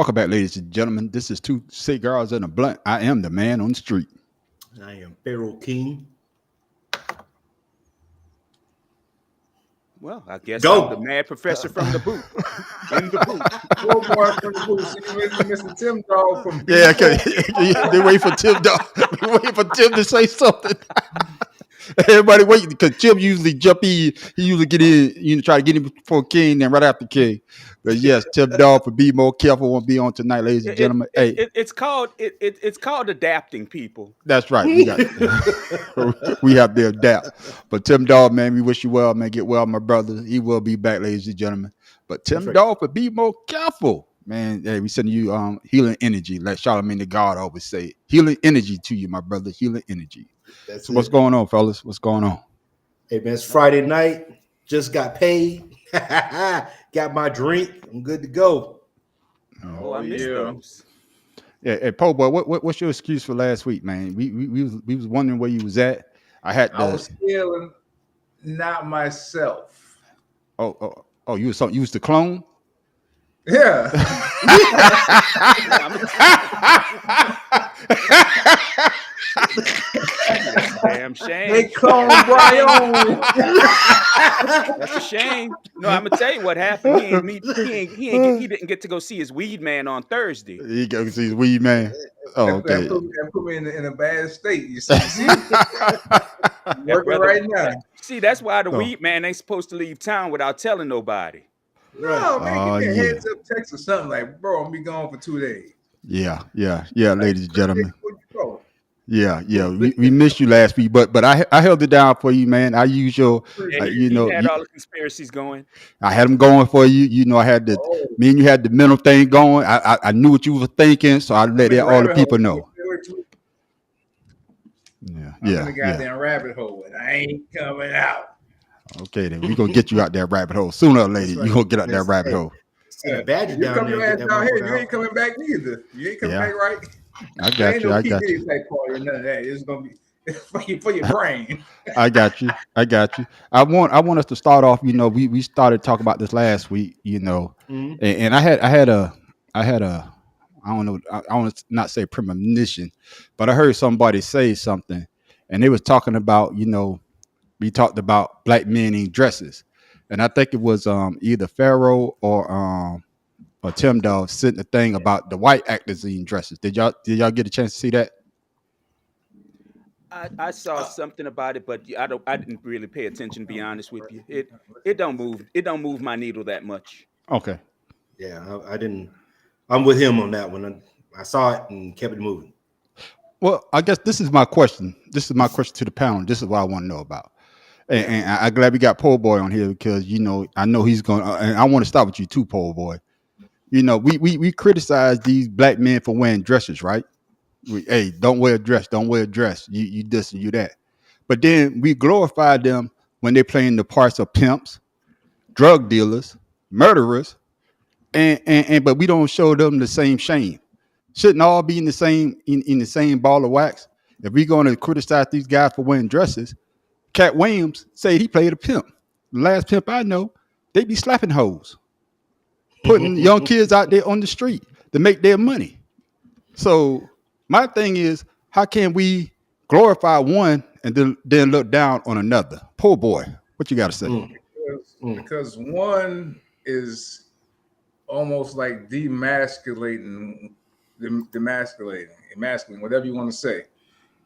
Welcome back, ladies and gentlemen. This is Two Cigars and a Blunt. I am the man on the street. I am Pharaoh King. Well, I guess Go. I'm the mad professor from the boot. In the boot. Poor boy from the booth. See, Mr. Tim Dog from Yeah, okay. They wait for Tim. They wait for Tim to say something. Everybody waiting because Tim usually jump in. He usually get in, try to get in before King, then right after King. But yes, Tim Dog for be more careful won't be on tonight, ladies and gentlemen. It's called adapting, people. That's right. We have to adapt. But Tim Dog, man, we wish you well, man. Get well, my brother. He will be back, ladies and gentlemen. But Tim Dog, for be more careful, man. Hey, we sending you healing energy, like Charlamagne the God always say. Healing energy to you, my brother. Healing energy. So what's going on, fellas? What's going on? Hey man, it's Friday night. Just got paid. Got my drink. I'm good to go. Oh, I missed those. Yeah, hey, Po boy, what's your excuse for last week, man? We was wondering where you was at. I was feeling not myself. Oh, you was the clone? Yeah. Damn shame. They clone Brian. That's a shame. No, I'm gonna tell you what happened. He didn't get to go see his weed man on Thursday. He go see his weed man. Oh, okay. That put me in a bad state. You see? Working right now. See, that's why the weed man ain't supposed to leave town without telling nobody. No, man, give me a heads up text or something like, bro, I'm be gone for 2 days. Yeah, ladies and gentlemen. Yeah, we missed you last week, but I held it down for you, man. I use your, you had all the conspiracies going. I had them going for you. You know, I had me and you had the mental thing going. I knew what you were thinking, so I let all the people know. I'm in the goddamn rabbit hole, and I ain't coming out. Okay, then we're gonna get you out that rabbit hole sooner or later. You're gonna get out that rabbit hole. You come your ass down here, you ain't coming back neither. You ain't coming back right. I got you. I got you. Type party or none of that. It's gonna be for your brain. I got you. I want us to start off. You know, we started talking about this last week. You know, and I had a I don't know. I want to not say premonition, but I heard somebody say something, and they was talking about, you know, we talked about black men in dresses, and I think it was either Pharaoh or Tim Dog sent the thing about the white actors in dresses. Did y'all get a chance to see that? I saw something about it, but I didn't really pay attention. To be honest with you, it don't move my needle that much. Okay. Yeah, I didn't. I'm with him on that one. I saw it and kept it moving. Well, I guess this is my question. This is my question to the panel. This is what I want to know about. And I'm glad we got Pole Boy on here because, you know, I know he's going to, and I want to start with you too, Pole Boy. You know, we criticize these black men for wearing dresses, right? Hey, don't wear a dress. Don't wear a dress. You this and you that. But then we glorify them when they're playing the parts of pimps, drug dealers, murderers, and but we don't show them the same shame. Shouldn't all be in the same ball of wax? If we're going to criticize these guys for wearing dresses, Cat Williams said he played a pimp. The last pimp I know, they be slapping hoes, putting young kids out there on the street to make their money. So my thing is, how can we glorify one and then look down on another? Poor boy, what you got to say? Because one is almost like emasculating, whatever you want to say,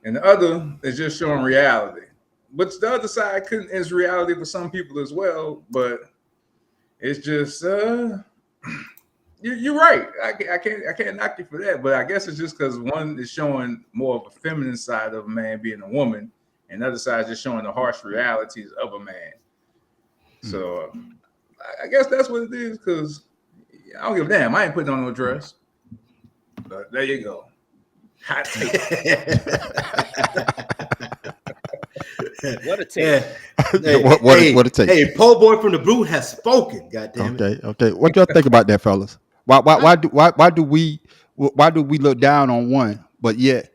and the other is just showing reality. But the other side is reality for some people as well. But it's just you're right. I can't knock you for that. But I guess it's just because one is showing more of a feminine side of a man being a woman, and the other side is just showing the harsh realities of a man. So I guess that's what it is. Because I don't give a damn. I ain't putting on no dress. But there you go. Hot take. What a take! Hey, what a take! Hey, Pole Boy from the Brute has spoken. Goddamn it! Okay. What do y'all think about that, fellas? Why do we look down on one? But yet,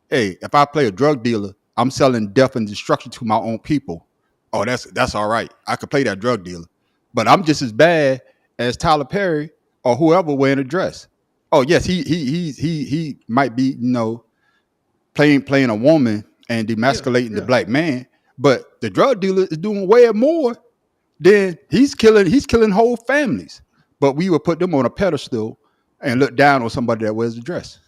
hey, if I play a drug dealer, I'm selling death and destruction to my own people. Oh, that's all right. I could play that drug dealer, but I'm just as bad as Tyler Perry or whoever wearing a dress. Oh yes, he might be, playing a woman and Yeah, demasculating the yeah. black man, but the drug dealer is doing way more than he's killing whole families. But we would put them on a pedestal and look down on somebody that wears a dress.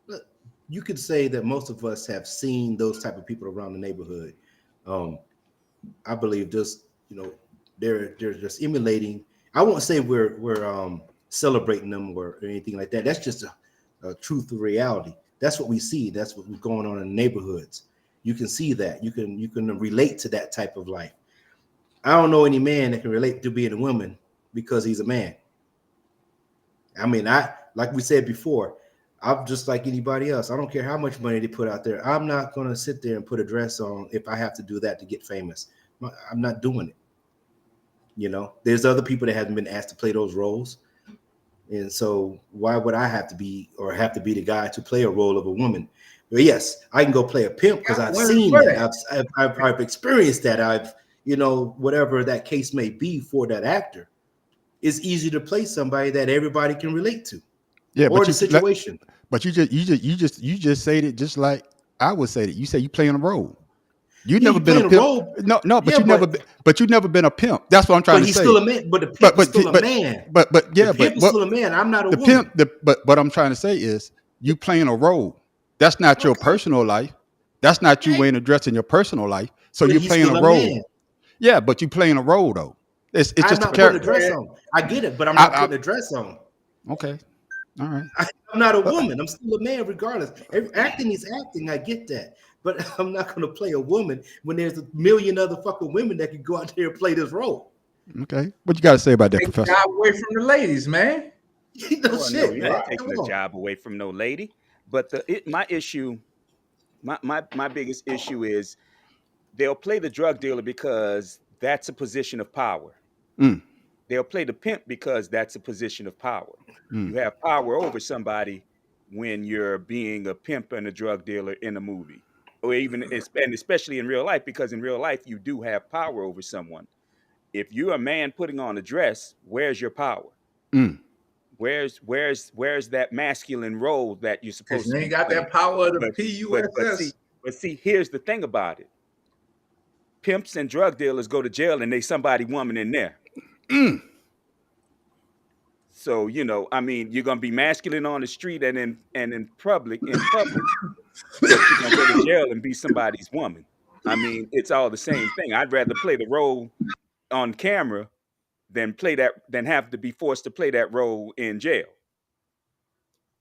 Look, you could say that most of us have seen those type of people around the neighborhood. Um, I believe just they're just emulating. I won't say we're celebrating them or anything like that. That's just a truth of reality. That's what we see. That's what's going on in the neighborhoods. You can see that. You can relate to that type of life. I don't know any man that can relate to being a woman because he's a man. I mean, I like we said before, I'm just like anybody else. I don't care how much money they put out there. I'm not going to sit there and put a dress on if I have to do that to get famous. I'm not doing it. There's other people that haven't been asked to play those roles. And so why would I have to be the guy to play a role of a woman? But yes, I can go play a pimp because I've seen that. I've experienced that. Whatever that case may be for that actor, it's easy to play somebody that everybody can relate to. Yeah, Or but the situation. but you just said it just like I would say that. You say you playing a role. You Yeah, never you been a playing a pimp. role. No, but Yeah, you never been a pimp. That's what I'm trying but to he's say. still a man. But the pimp is still a man. Yeah, The pimp is still a man. I'm not a the woman. pimp. But what I'm trying to say is you playing a role. That's not your Okay. personal life. That's not you Okay. wearing a dress in your personal life. So But you're he's playing a still a role. man. Yeah, but you playing a role though. It's I'm just a not putting a character. dress on. I get it, but I'm not I, putting a dress on. okay, all right. I'm not a Uh, woman. I'm still a man, regardless. Acting is acting. I get that, but I'm not going to play a woman when there's a million other fucking women that can go out there and play this role. Okay, what you got to say about that, Take the Professor? job away from the ladies, man. No Well, no, shit, you're man. not Come taking a on. job away from no lady. But my issue, my biggest issue is they'll play the drug dealer because that's a position of power. Mm, They'll play the pimp because that's a position of power. You mm. have power over somebody when you're being a pimp and a drug dealer in a movie, or even and especially in real life, because in real life you do have power over someone. If you're a man putting on a dress, where's your power? Mm. Where's that masculine role that you're Because supposed you to ain't be got playing? that power of the But see, PUSS. here's the thing about it: pimps and drug dealers go to jail, and they somebody woman in there. Mm. So I mean, you're gonna be masculine on the street and in public, but you're gonna go to jail and be somebody's woman. I mean, it's all the same thing. I'd rather play the role on camera than have to be forced to play that role in jail.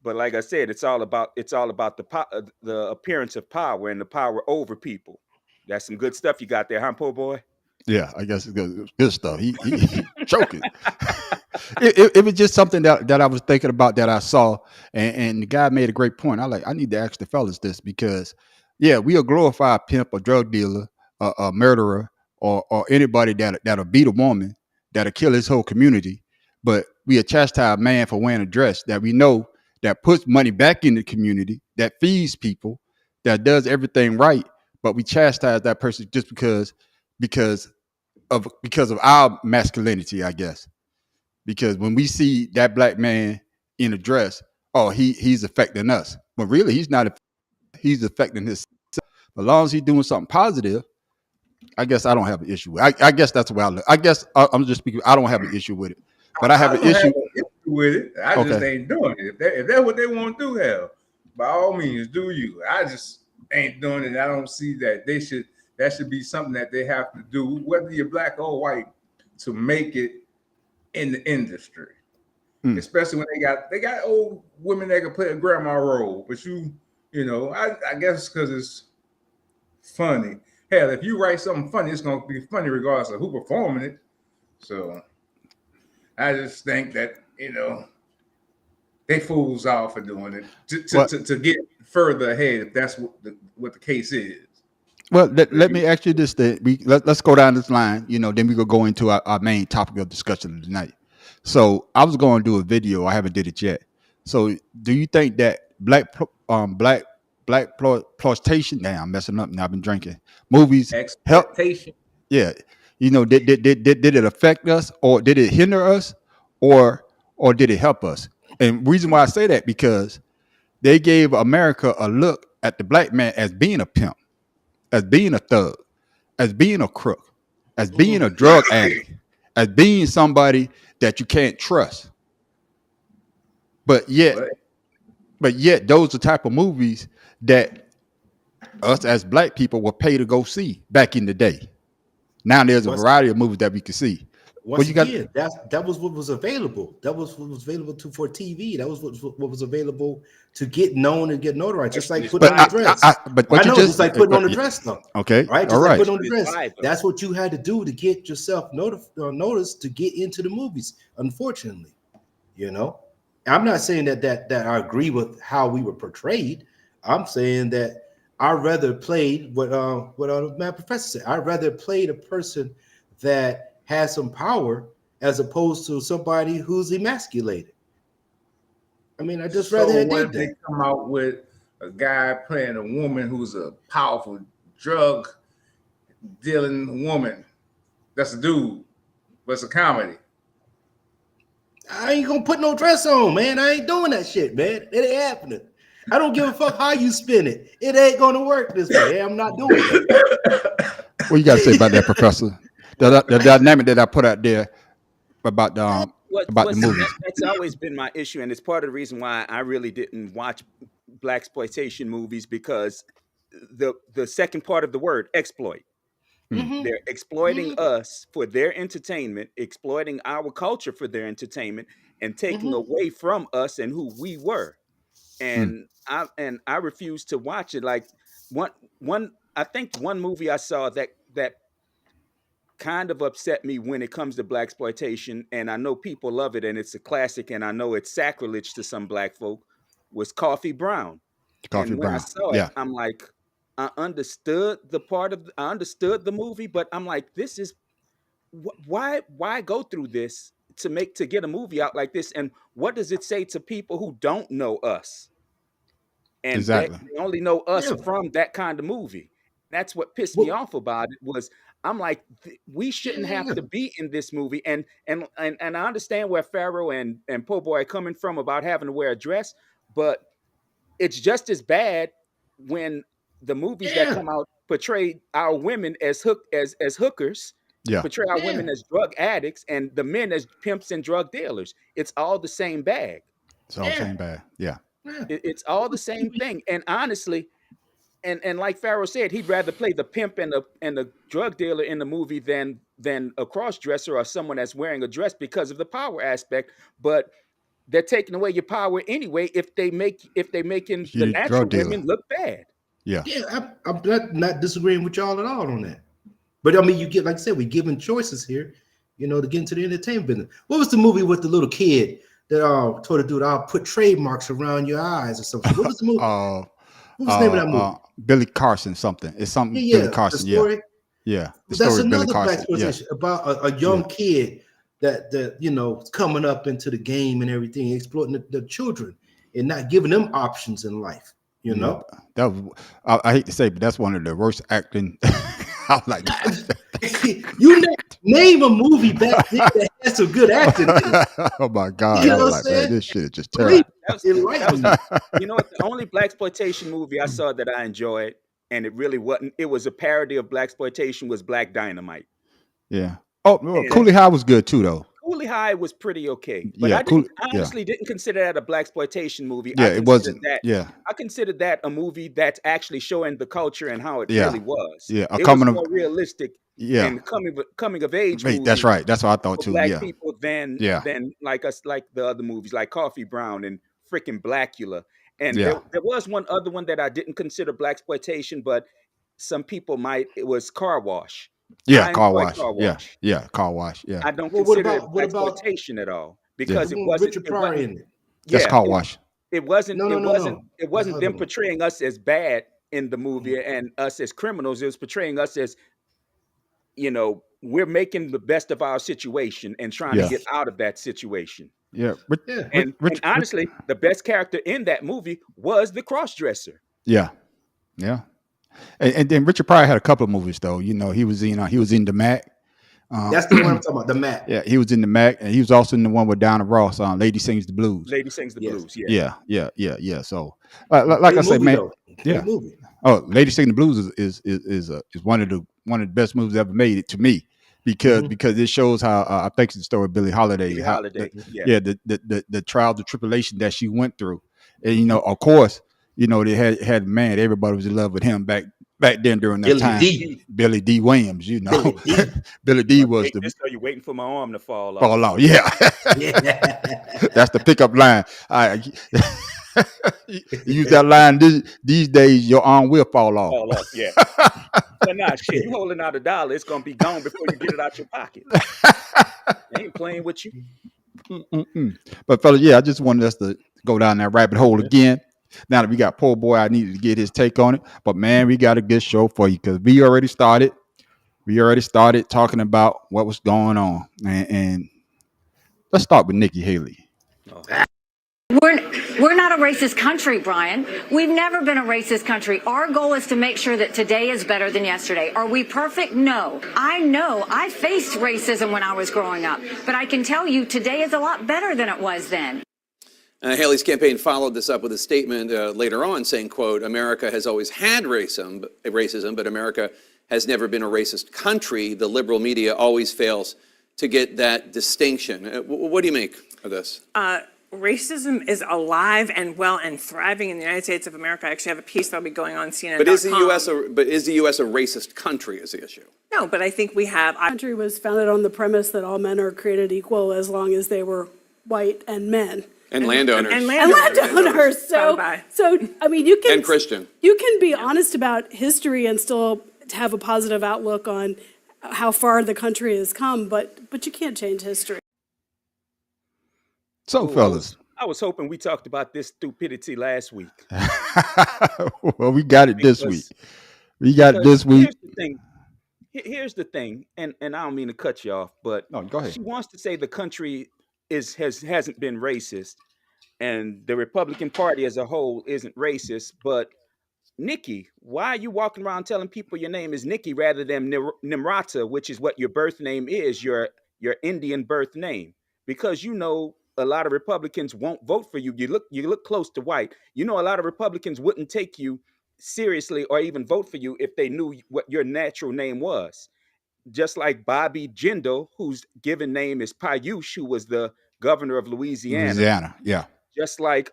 But like I said, it's all about the appearance of power and the power over people. That's some good stuff you got there, huh, poor boy? Yeah, I guess it's good stuff. He choking. It was just something that I was thinking about that I saw, and the guy made a great point. I need to ask the fellas this because, yeah, we a glorified pimp, a drug dealer, a murderer, or anybody that'll beat a woman, that'll kill his whole community. But we a chastise man for wearing a dress that we know that puts money back in the community, that feeds people, that does everything right. But we chastise that person just because because of our masculinity, I guess. Because when we see that black man in a dress, oh, he's affecting us. But really, he's not. He's affecting his. As long as he's doing something positive, I guess I don't have an issue with it. I guess that's the way I look. I guess I'm just speaking. I don't have an issue with it, but I have I an don't have issue. an issue with it. I just Okay. ain't doing it. If that's what they want to do, hell, by all means, do you. I just ain't doing it. I don't see that that should be something that they have to do, whether you're black or white, to make it in the industry. Mm. Especially when they got old women that can play a grandma role. But I guess because it's funny. Hell, if you write something funny, it's gonna be funny regardless of who performing it. So I just think that they fools off for doing it to get further ahead if that's what the case is. Well, let me ask you this: then let's go down this line. Then we go into our main topic of discussion tonight. So I was going to do a video. I haven't did it yet. So do you think that black exploitation? Damn, I'm messing up now. I've been drinking. Movies help. Expectation. Yeah, did it affect us, or did it hinder us, or did it help us? And reason why I say that because they gave America a look at the black man as being a pimp, as being a thug, as being a crook, as being a drug addict, as being somebody that you can't trust. But yet, But those are the type of movies that us as black people were paid to go see back in the day. Now there's a Once variety of movies that we can see. Well, once you got again, that was what was available. That was what was available for TV. That was what was available to get known and get notoriety. Just like putting on a dress. but I what you know, just like putting on a dress, though. okay, Right? all Just like right, putting on the It's dress. live, though. That's what you had to do to get yourself noticed to get into the movies. Unfortunately, you know, I'm not saying that I agree with how we were portrayed. I'm saying that I rather played what the man professor said. I rather played a person that has some power as opposed to somebody who's emasculated. I mean, I just rather so had what did if they that. come out with a guy playing a woman who's a powerful drug dealing woman? That's a dude, but it's a comedy. I ain't gonna put no dress on, man. I ain't doing that shit, man. It ain't happening. I don't give a fuck how you spin it. It ain't gonna work this way. I'm not doing it. what you got to say about that, Professor? The dynamic that I put out there about the movies. That's always been my issue, and it's part of the reason why I really didn't watch black exploitation movies because the second part of the word exploit. Mhm, They're exploiting mhm, us for their entertainment, exploiting our culture for their entertainment, and taking mhm. away from us and who we were. Mm, And I refuse to watch it. Like one one I think one movie I saw that kind of upset me when it comes to black exploitation, and I know people love it and it's a classic, and I know it's sacrilege to some black folk, was Coffee Brown. Coffee And when I Brown. saw it, Yeah, I'm like, I understood the movie, but I'm like, this is why go through this to get a movie out like this, and what does it say to people who don't know us? And they exactly. only know us Yeah. from that kind of movie. That's what pissed me Well, off about it was I'm like, we shouldn't have yeah. to be in this movie. And I understand where Pharaoh and Po' Boy are coming from about having to wear a dress, but it's just as bad when the movies that Yeah. come out portray our women as hookers, Yeah, portray our Yeah. women as drug addicts, and the men as pimps and drug dealers. It's all the same bag. it's all the Yeah. same bad. Yeah, Yeah. It's all the same thing. And honestly, and like Pharaoh said, he'd rather play the pimp and the drug dealer in the movie than a cross dresser or someone that's wearing a dress because of the power aspect. But they're taking away your power anyway if they making the you a natural drug dealer. women look bad. Yeah, Yeah. I'm not disagreeing with y'all at all on that. But I mean, you get, like I said, we're given choices here, to get into the entertainment business. What was the movie with the little kid that told the dude, I'll put trademarks around your eyes or something? What was the movie? uh, What was the name of that movie? Billy Carson something. It's Yeah, something Billy yeah. The Carson. Yeah, story. yeah. The That's story of Billy another black Carson. Yeah, exploitation about a yeah, young kid that is coming up into the game and everything, exploiting the children and not giving them options in life. You yeah. know, That was. I hate to say, but that's one of the worst acting. I was like, you name a movie back then that had some good acting in it. oh my god! You I know was what I'm like, man, saying? this shit is just Believe terrible. That was me, that enlighten was me. you know what, the only black exploitation movie I saw that I enjoyed, and it really wasn't, it was a parody of black exploitation, was Black Dynamite. Yeah. Oh, well, And Coolie High was good too, though. Coolie High was pretty okay, but Yeah, cool. I Yeah, honestly didn't consider that a black exploitation movie. yeah. It wasn't. Yeah, I considered that a movie that's actually showing the culture and how it yeah, really was. yeah. A It was coming of. more realistic Yeah. and coming of age Wait, that's movie right. That's what I thought for too. black Yeah, people yeah, than like us, like the other movies like Coffee Brown and freaking Blackula. And yeah, there was one other one that I didn't consider black exploitation, but some people might. It was Car Wash. yeah. I Car enjoyed wash. Car Yeah, Wash. yeah. Car wash. Yeah, I don't Well, what consider it about black exploitation at all yeah. the because one with Richard it Pryor wasn't, in it? That's yeah, car wash. No. it The wasn't other them one. portraying us as bad in the Mm. movie and us as criminals. It was portraying us as, we're making the best of our situation and trying to Yeah, get out of that situation. yeah. Yeah. And honestly, the best character in that movie was the crossdresser. Yeah, yeah. And then Richard Pryor had a couple of movies though. He was in the Mac. That's the one I'm talking about. The Mac. Yeah, he was in the Mac, and he was also in the one with Donna Ross on "Lady Sings the Blues." Lady Sings the Yes. Blues. Yeah. Yeah. So, like I Great said, movie, man, though. yeah. Great movie. Oh, Lady Sing the Blues is one of the best movies ever made to me because it shows how I think it's the story of Billie Holiday, Billie how Holiday. Yeah. the trials, the tribulation that she went through, and of course, they had man, everybody was in love with him back then during that Billy time. D. Billy D. Williams, Billy D. Billy D was Wait, the just so you're waiting for my arm to fall off. fall out. Yeah, Yeah. that's the pickup line. You use that line these days, your arm will fall off. Fall off. Yeah. But nah, shit, you holding out $1, it's gonna be gone before you get it out your pocket. I ain't playing with you. But fellas, yeah, I just wanted us to go down that rabbit hole again. Now that we got poor boy, I needed to get his take on it. But man, we got a good show for you because we already started. We already started talking about what was going on, and let's start with Nikki Haley. We're not a racist country, Brian. We've never been a racist country. Our goal is to make sure that today is better than yesterday. Are we perfect? No. I know I faced racism when I was growing up, but I can tell you today is a lot better than it was then. Haley's campaign followed this up with a statement later on saying, quote, America has always had racism, but America has never been a racist country. The liberal media always fails to get that distinction. What do you make of this? Racism is alive and well and thriving in the United States of America. I actually have a piece that'll be going on CNN.com. But is the U.S. a racist country is the issue? No, but I think we have. Our country was founded on the premise that all men are created equal as long as they were white and men. And landowners. And landowners. So I mean, you can and Christian. You can be honest about history and still have a positive outlook on how far the country has come, but you can't change history. So, fellas, I was hoping we talked about this stupidity last week. well, we got it this week. We got it this week. Here's the thing, and I don't mean to cut you off, but no, go ahead. She wants to say the country hasn't been racist, and the Republican Party as a whole isn't racist. But Nikki, why are you walking around telling people your name is Nikki rather than Nimrata, which is what your birth name is, your Indian birth name? Because a lot of Republicans won't vote for you. You look close to white. A lot of Republicans wouldn't take you seriously or even vote for you if they knew what your natural name was. Just like Bobby Jindal, whose given name is Payush, who was the governor of Louisiana. Yeah. Just like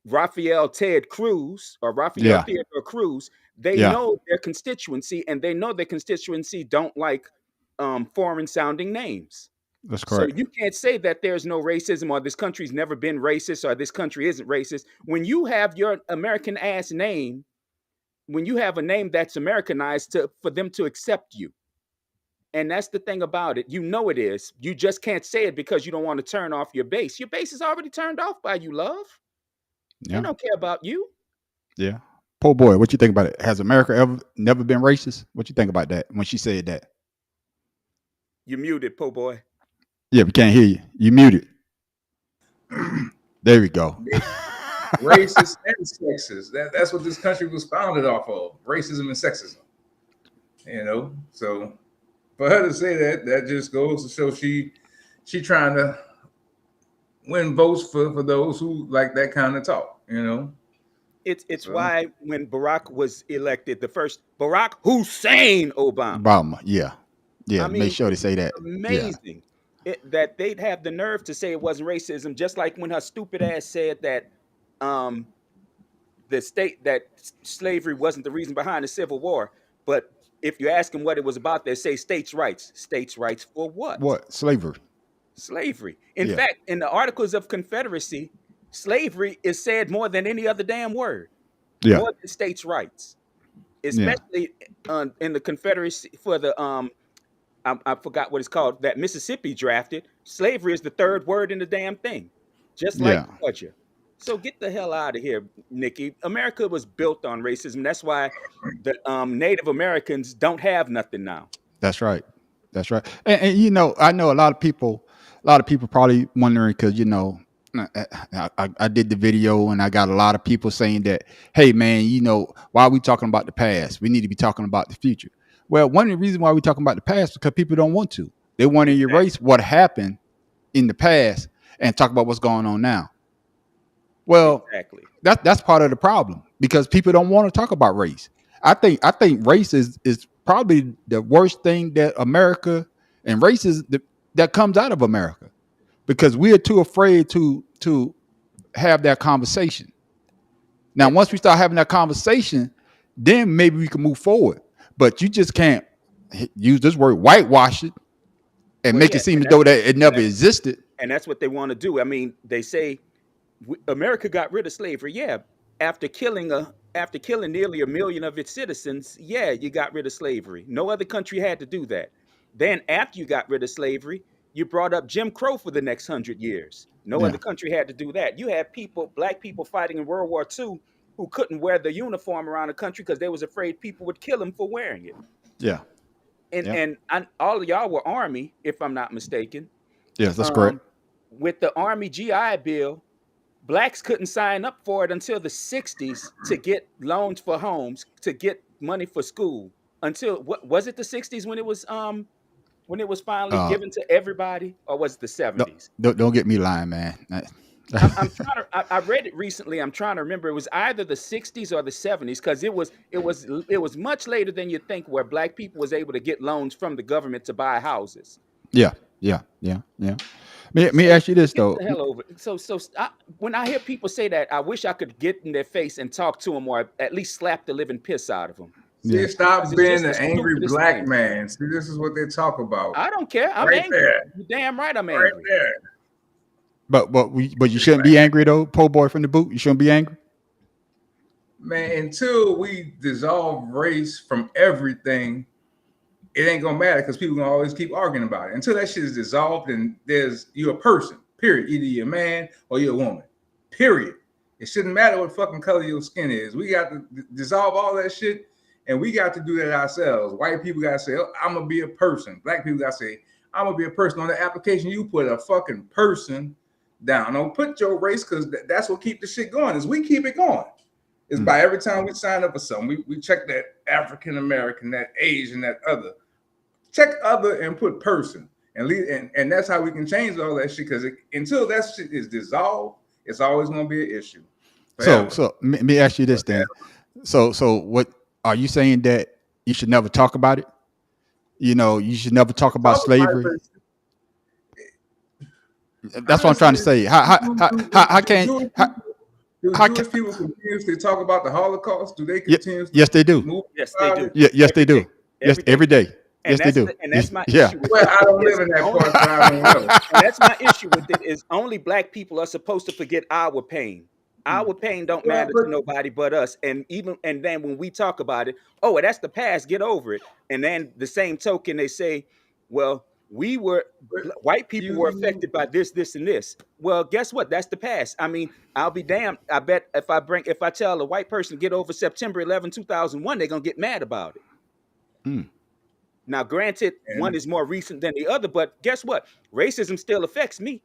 Raphael Theodore Cruz, they know their constituency, and they know their constituency don't like foreign sounding names. That's correct. So you can't say that there's no racism or this country's never been racist or this country isn't racist. When you have your American ass name, when you have a name that's Americanized for them to accept you. And that's the thing about it. It is. You just can't say it because you don't want to turn off your base. Your base is already turned off by you, love. Yeah. They don't care about you. Yeah. Poor boy, what you think about it? Has America never been racist? What you think about that when she said that? You muted, po boy. Yeah, we can't hear you. You muted. There we go. Racist and sexist. That's what this country was founded off of. Racism and sexism. So for her to say that just goes to show she trying to win votes for those who like that kind of talk, It's why when Barack was elected, the first Barack Hussein Obama. Yeah. I mean, make sure they say that. Amazing. That they'd have the nerve to say it wasn't racism, just like when her stupid ass said that that slavery wasn't the reason behind the Civil War. But if you ask them what it was about, they say states' rights. States' rights for what? What? Slavery. In fact, in the Articles of Confederacy, slavery is said more than any other damn word. Yeah. More than states' rights. Especially in the Confederacy for the I forgot what it's called, that Mississippi drafted. Slavery is the third word in the damn thing. Just like Georgia. So get the hell out of here, Nikki. America was built on racism. That's why the Native Americans don't have nothing now. That's right. And I know a lot of people probably wondering because I did the video and I got a lot of people saying that, hey man, why are we talking about the past? We need to be talking about the future. Well, one of the reasons why we're talking about the past is because people don't want to. They want to erase what happened in the past and talk about what's going on now. Well, Exactly. that's part of the problem because people don't want to talk about race. I think race is probably the worst thing that America and race is that comes out of America because we are too afraid to have that conversation. Now, once we start having that conversation, then maybe we can move forward. But you just can't use this word whitewash it and Well, make yeah, it seem and as though that it and never that's existed. and that's what they want to do. I mean, they say America got rid of slavery. Yeah, after killing nearly 1 million of its citizens, yeah, you got rid of slavery. No other country had to do that. Then after you got rid of slavery, you brought up Jim Crow for the next 100 years. No Yeah, other country had to do that. You had black people fighting in World War II who couldn't wear the uniform around the country because they was afraid people would kill them for wearing it. yeah, And yeah. all of y'all were Army, if I'm not mistaken. Yes, that's correct. Um, with the Army GI Bill, blacks couldn't sign up for it until the 60s to get loans for homes, to get money for school. Until what was it, the 60s when it was finally Uh, given to everybody, or was it the don't, 70s? don't get me lying, man. I'm trying to. I read it recently. I'm trying to remember. It was either the 60s or the 70s because it was much later than you think where black people was able to get loans from the government to buy houses. Yeah, yeah, yeah, yeah. Me So ask you this get though. the hell over it. When I hear people say that, I wish I could get in their face and talk to them, or at least slap the living piss out of them, Yeah, See, stop because it's being just the the angry stupidest black thing. man. See, this is what they talk about. I don't care. I'm Right angry. there. You're damn right I'm Right angry. there. but you shouldn't be angry though, po' boy from the boot. You shouldn't be angry. Man, until we dissolve race from everything, it ain't gonna matter because people gonna always keep arguing about it. Until that shit is dissolved and you're a person, period. Either you're a man or you're a woman, period. It shouldn't matter what fucking color your skin is. We got to dissolve all that shit, and we got to do that ourselves. White people gotta say, oh, I'm gonna be a person. Black people gotta say, I'm gonna be a person. On the application, you put a fucking person down. Don't put your race because that's what keep the shit going. Is we keep it going. It's by every time we sign up for something, we check that African American, that Asian, that other. Check other and put person, and leave, and that's how we can change all that shit. Because until that shit is dissolved, it's always gonna be an issue. Forever. So let me ask you this then. So what are you saying that you should never talk about it? You know, you should never talk about slavery. That's what I'm trying to say. How can Do how Jewish can people continuously talk about the Holocaust? Do they Ye- continuously yes they do. move Yes, they about do. it? Yes they Every do. day. Yes, Every day. every day. And Yes they do. that's my Yeah. issue with Well, it. I don't Is live in that only part, so I don't know. and that's my issue with it is only black people are supposed to forget our pain. Our pain don't Well, matter but to nobody but us. And then when we talk about it, oh, well, that's the past. Get over it. And then the same token, they say, well, but white people were you affected by this, and this. Well, guess what? That's the past. I mean, I'll be damned. I bet if I tell a white person get over September 11, 2001, they're gonna get mad about it. Mm, Now, granted, one and is more recent than the other, but guess what? Racism still affects me.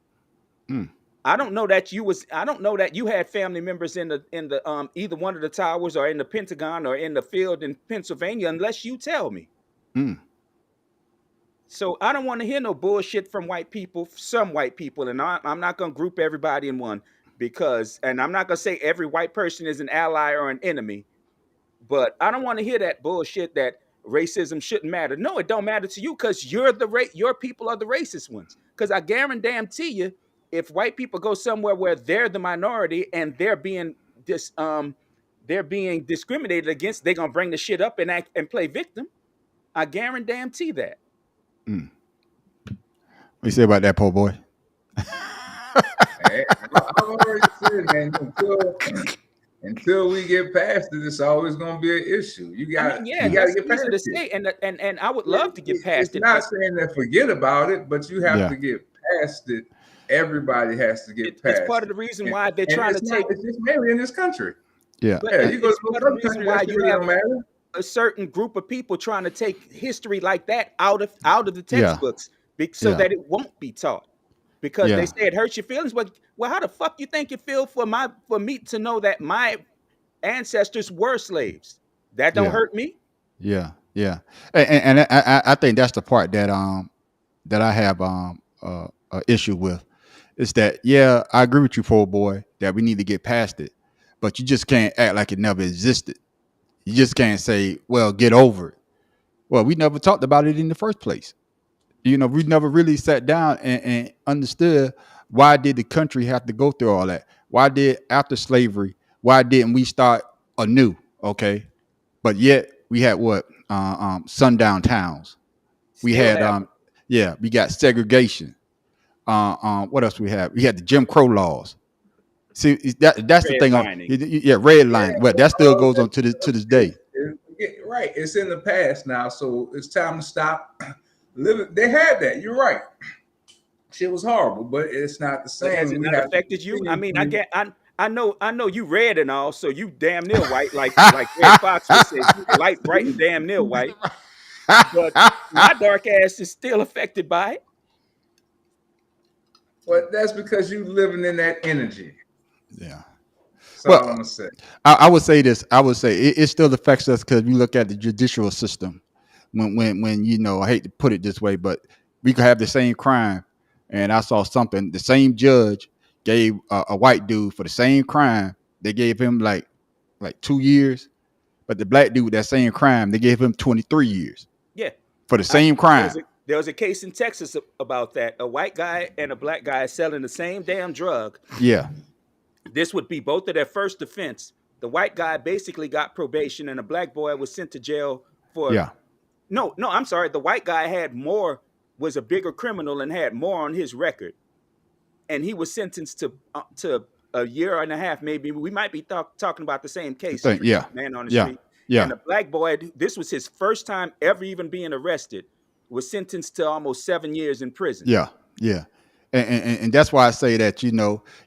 mm, I don't know that you had family members in the either one of the towers or in the Pentagon or in the field in Pennsylvania unless you tell me. mm. So I don't want to hear no bullshit from white people, some white people, and I'm not going to group everybody in one and I'm not going to say every white person is an ally or an enemy, but I don't want to hear that bullshit that racism shouldn't matter. No, it don't matter to you because your people are the racist ones. Because I guarantee you, if white people go somewhere where they're the minority and they're being discriminated against, they're gonna bring the shit up and act and play victim. I guarantee that. What you say about that, po' boy? I've already said, man, until we get past it, it's always gonna be an issue. You I got mean, you yeah, got to that's get past easy to it. say, and I would love to get It's past it, not but saying that forget about it, but you have Yeah. to get past it. Everybody has to get it's past part of it. the reason And, why they're and trying to it's not, take. it's just mainly in this country. Yeah. But Yeah, you go it's to no part of the other reason country, why that shit you really have don't matter. a certain group of people trying to take history like that out of the Yeah. textbooks so Yeah. that it won't be taught because they Yeah. say it hurts your feelings. Well, how the fuck you think it feel for me to know that my ancestors were slaves? That don't Yeah. hurt me. Yeah. Yeah, and I think that's the part that I have a issue with. Is that, yeah, I agree with you, poor boy, that we need to get past it, but you just can't act like it never existed. You just can't say, well, get over it. Well, we never talked about it in the first place. We never really sat down and understood, why did the country have to go through all that? Why did, after slavery, why didn't we start anew? Okay, but yet we had what, sundown towns. We Still had happen. yeah, we got segregation. What else we have? We had the Jim Crow laws. See, that's the thing. Redlining. Yeah, red Yeah, line. Well, that still well, goes on to this day. right. It's in the past now, so it's time to stop living. They had that. You're right. Shit was horrible, but it's not the But has same. it We not have to affected you? I mean, continue. I know you red and all, so you damn near white, like Red Fox would say, you light, bright, and damn near white. But my dark ass is still affected by it. But that's because you living in that energy. Yeah. That's all I'm Well, gonna say. I would say this. I would say it still affects us because we look at the judicial system. When I hate to put it this way, but we could have the same crime, and I saw something. The same judge gave a white dude for the same crime. They gave him like 2 years, but the black dude, that same crime, they gave him 23 years Yeah. for the same crime. There was a case in Texas about that. A white guy and a black guy selling the same damn drug. Yeah, This would be both of their first offense. The white guy basically got probation, and the black boy was sent to jail for. yeah, No, I'm sorry. The white guy was a bigger criminal and had more on his record, and he was sentenced to a year and a half. Maybe we might be talking about the same case. yeah, Man on the yeah, street. yeah, And the black boy, this was his first time ever even being arrested, was sentenced to almost 7 years in prison. yeah, yeah. And that's why I say that,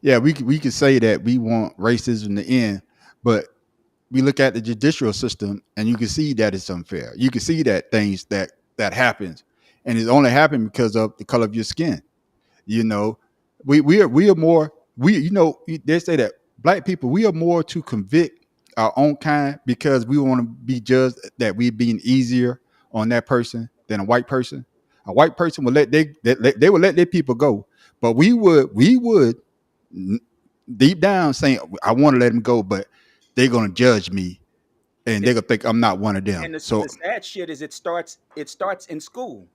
yeah, we could say that we want racism to end, but we look at the judicial system and you can see that it's unfair. You can see that things that happens, and it's only happened because of the color of your skin. You know, we are more, they say that black people, we are more to convict our own kind because we want to be judged that we're being easier on that person than a white person. A white person would they would let their people go, but we would deep down saying, I want to let them go, but they're gonna judge me and they're gonna think I'm not one of them. And So the sad shit is it starts in school.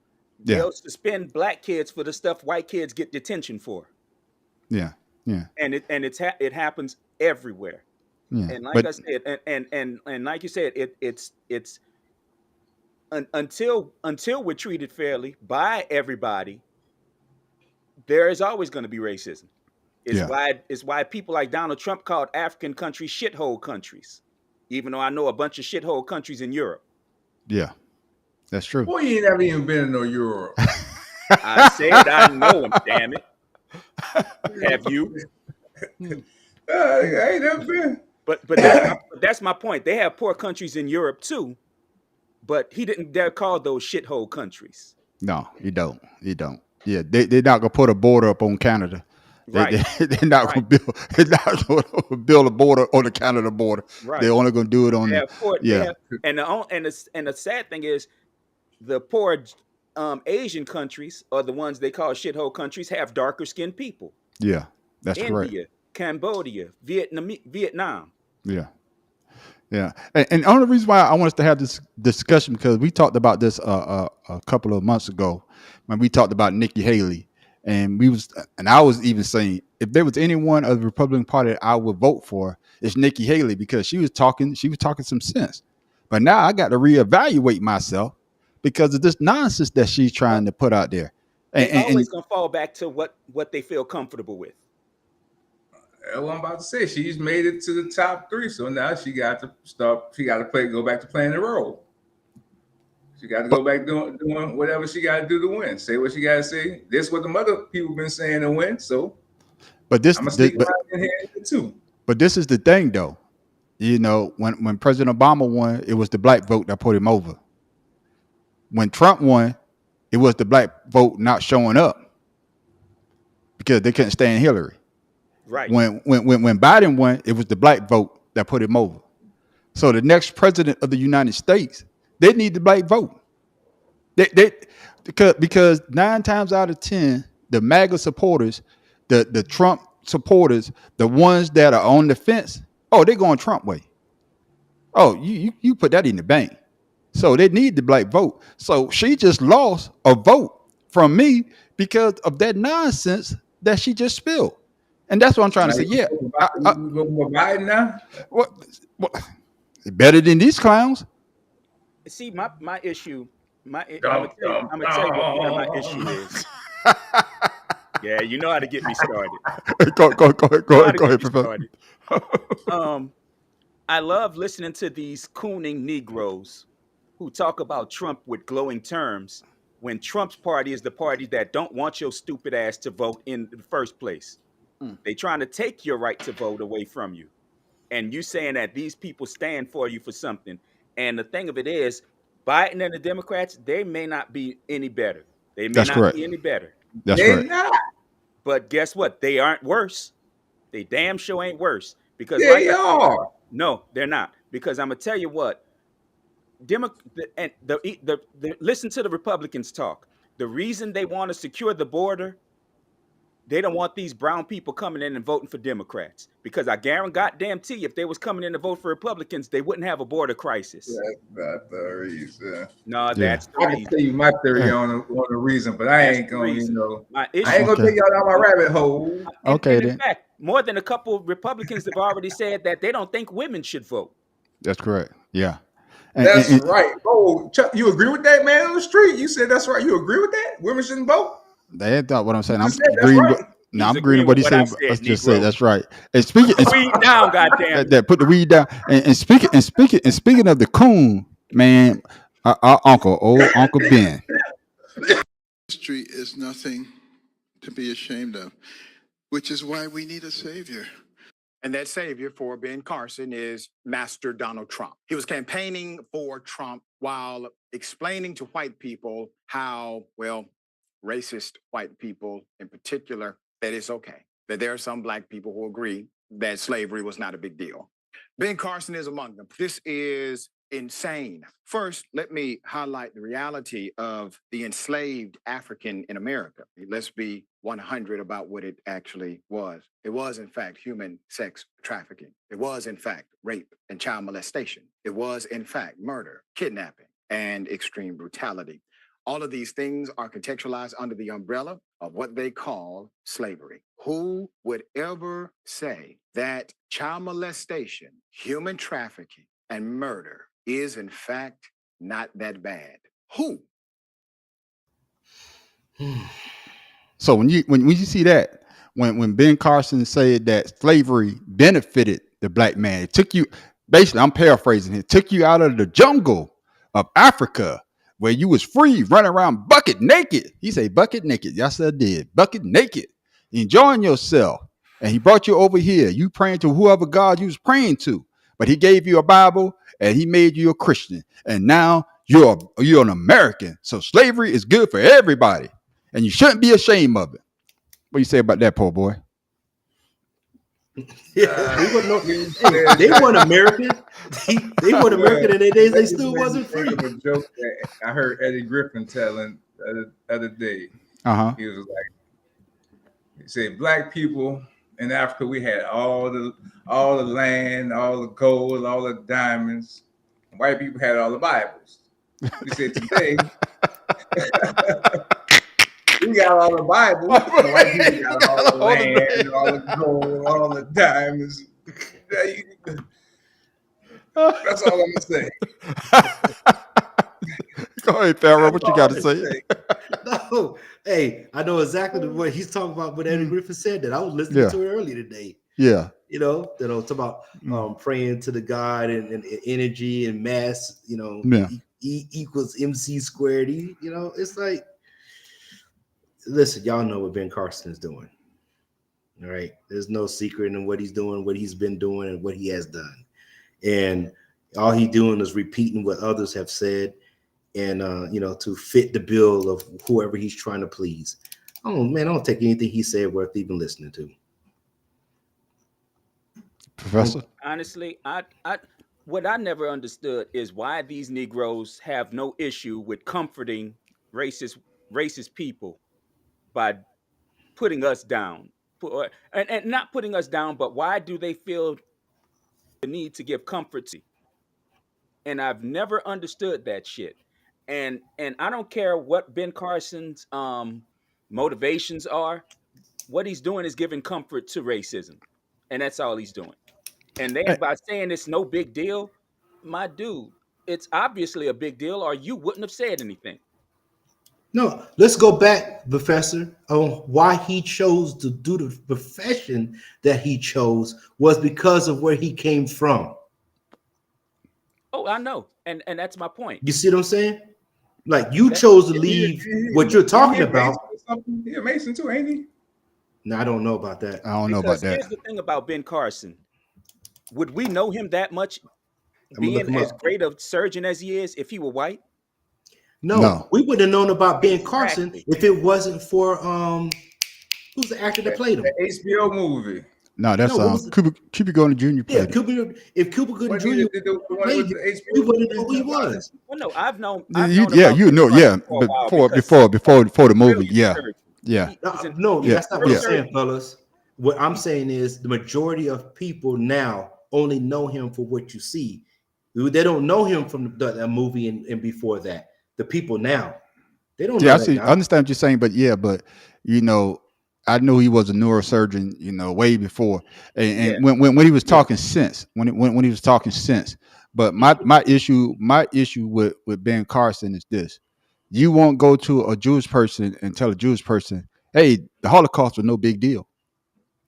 yeah, They'll suspend black kids for the stuff white kids get detention for, yeah, yeah, and it happens everywhere. yeah. And like But I said, and like you said, it's until we're treated fairly by everybody, there is always going to be racism. yeah, It's why people like Donald Trump called African countries shithole countries, even though I know a bunch of shithole countries in Europe. yeah, that's true. Boy, you ain't never even been in no Europe. I said I know them, damn it. Have you? I ain't never been. But that's my point. They have poor countries in Europe too, but he didn't dare call those shithole countries. No, you don't. You don't. Yeah, they're not gonna put a border up on Canada. Right. They're not Right. gonna build. They're not gonna build a border on the Canada border. Right. They're only gonna do it on They the. have poor, they Yeah, have, and the sad thing is, the poor Asian countries, or the ones they call shithole countries, have darker skinned people. yeah, that's correct. India, Cambodia, Vietnam. Yeah, yeah. And the only reason why I want us to have this discussion because we talked about this a couple of months ago when we talked about Nikki Haley, and I was even saying if there was anyone of the Republican Party I would vote for, it's Nikki Haley because she was talking some sense. But now I got to reevaluate myself because of this nonsense that she's trying to put out there. They And always gonna fall back to what they feel comfortable with. That's what I'm about to say. She's made it to the top 3, so now she got to go back to playing the role. She got to go back doing whatever she got to do to win. Say what she got to say. This is what the other people been saying to win. So but this, I'm gonna stick around in here too. but this is the thing though. When President Obama won, it was the black vote that put him over. When Trump won, it was the black vote not showing up because they couldn't stand Hillary. Right. When Biden won, it was the black vote that put him over. So the next president of the United States, They need the black vote. They because 9 times out of 10, the MAGA supporters, the Trump supporters, the ones that are on the fence, oh, they're going Trump way. Oh, you put that in the bank. So they need the black vote. So she just lost a vote from me because of that nonsense that she just spilled. And that's what I'm trying to say. Yeah. You going with Biden now? What better than these clowns? See, my issue, I'm Dum, dum, gonna tell you what part of my issue is. Yeah, you know how to get me started. Go ahead, Get me Professor. started. I love listening to these cooning Negroes who talk about Trump with glowing terms when Trump's party is the party that don't want your stupid ass to vote in the first place. They trying to take your right to vote away from you. And you saying that these people stand for you for something. And the thing of it is, Biden and the Democrats, they may not be any better. They may That's not correct. be any better. That's They correct. not. But guess what? They aren't worse. They damn sure ain't worse. Because They are. no, they're not. Because I'm gonna tell you what, listen to the Republicans talk. The reason they want to secure the border, they don't want these brown people coming in and voting for Democrats. Because I guarantee you, if they was coming in to vote for Republicans, they wouldn't have a border crisis. That's not the reason. No, Yeah. that's the I can reason. tell you my theory on the reason, but I That's ain't the gonna, reason. My I ain't gonna Okay. take y'all down my rabbit hole. Okay, and in then. fact, more than a couple of Republicans have already said that they don't think women should vote. That's correct. Yeah. And, That's and- right. Oh, Chuck, you agree with that, man, on the street? You said that's right. You agree with that? Women shouldn't vote? they thought what I'm saying. I'm just said that's agreeing. right. No, I'm He's agreeing with what he agreeing said. with what I Let's said, just Negro. say that's right. And speaking, Weed down, goddamn. put the weed down. And speaking of the coon, man, our old Uncle Ben. History is nothing to be ashamed of, which is why we need a savior. And that savior for Ben Carson is Master Donald Trump. He was campaigning for Trump while explaining to white people how, well, racist white people in particular, that it's okay, that there are some black people who agree that slavery was not a big deal. Ben Carson is among them. This is insane. First, let me highlight the reality of the enslaved African in America. Let's be 100 about what it actually was. It was, in fact, human sex trafficking. It was, in fact, rape and child molestation. It was, in fact, murder, kidnapping, and extreme brutality. All of these things are contextualized under the umbrella of what they call slavery. Who would ever say that child molestation, human trafficking, and murder is in fact not that bad? Who? So when you see that, when Ben Carson said that slavery benefited the black man, it took you, basically, I'm paraphrasing it took you out of the jungle of Africa where you was free, running around bucket naked. He said bucket naked. Yes, I did. Bucket naked, enjoying yourself. And he brought you over here. You praying to whoever God you was praying to. But he gave you a Bible and he made you a Christian. And now you're an American. So slavery is good for everybody. And you shouldn't be ashamed of it. What do you say about that, poor boy? Yeah, they weren't American. They weren't American in their days. They still wasn't free. A joke that I heard Eddie Griffin telling the other day. He was like, he said, black people in Africa, we had all the land, all the gold, all the diamonds. White people had all the Bibles. He said today, we got all the Bibles. The white people got all the land, all the gold, all the diamonds. That's all I'm gonna say. Go ahead, Pharaoh. What you got to say? No, hey, I know exactly what he's talking about. But Eddie Griffin said that I was listening to it earlier today. Yeah, you know, talk about praying to the God and energy and mass. You know, E equals MC squared. You know, it's like, listen, y'all know what Ben Carson is doing. All right, there's no secret in what he's doing, what he's been doing, and what he has done. And all he's doing is repeating what others have said, and to fit the bill of whoever he's trying to please. Oh man, I don't take anything he said worth even listening to. Professor. Honestly, what I never understood is why these Negroes have no issue with comforting racist people by putting us down, and not putting us down, but why do they feel the need to give comfort to? And I've never understood that shit. And I don't care what Ben Carson's motivations are. What he's doing is giving comfort to racism, and that's all he's doing. And then by saying it's no big deal, my dude, it's obviously a big deal, or you wouldn't have said anything. No, let's go back, Professor, on why he chose to do the profession that he chose was because of where he came from. Oh, I know, and that's my point. You see what I'm saying? Like you chose to leave what you're talking about. He a Mason too, ain't he? No, I don't know about that. I don't know about that. Here's the thing about Ben Carson. Would we know him that much, look being him as up. great a surgeon as he is, if he were white? No, we would have known about Ben Carson Exactly. if it wasn't for who's the actor that played him? The HBO movie. No, that's No, what was Cuba Gooding Jr. Yeah, played it. if Cuba Gooding What Jr. he did the one played with the it, HBO we wouldn't know movie? who he was. Well, no, I've known. Yeah, about you Ben know, Carson yeah, for a while before because the movie, brilliant yeah, surgeon. yeah. No, Yeah, that's not what yeah. I'm saying, fellas. What I'm saying is the majority of people now only know him for what you see. They don't know him from the movie and before that. The people now, they don't Yeah, know I that see. I now. understand what you're saying, but you know, I knew he was a neurosurgeon, way before, and Yeah. when he was talking sense, when he was talking sense. But my issue with Ben Carson is this: you won't go to a Jewish person and tell a Jewish person, "Hey, the Holocaust was no big deal."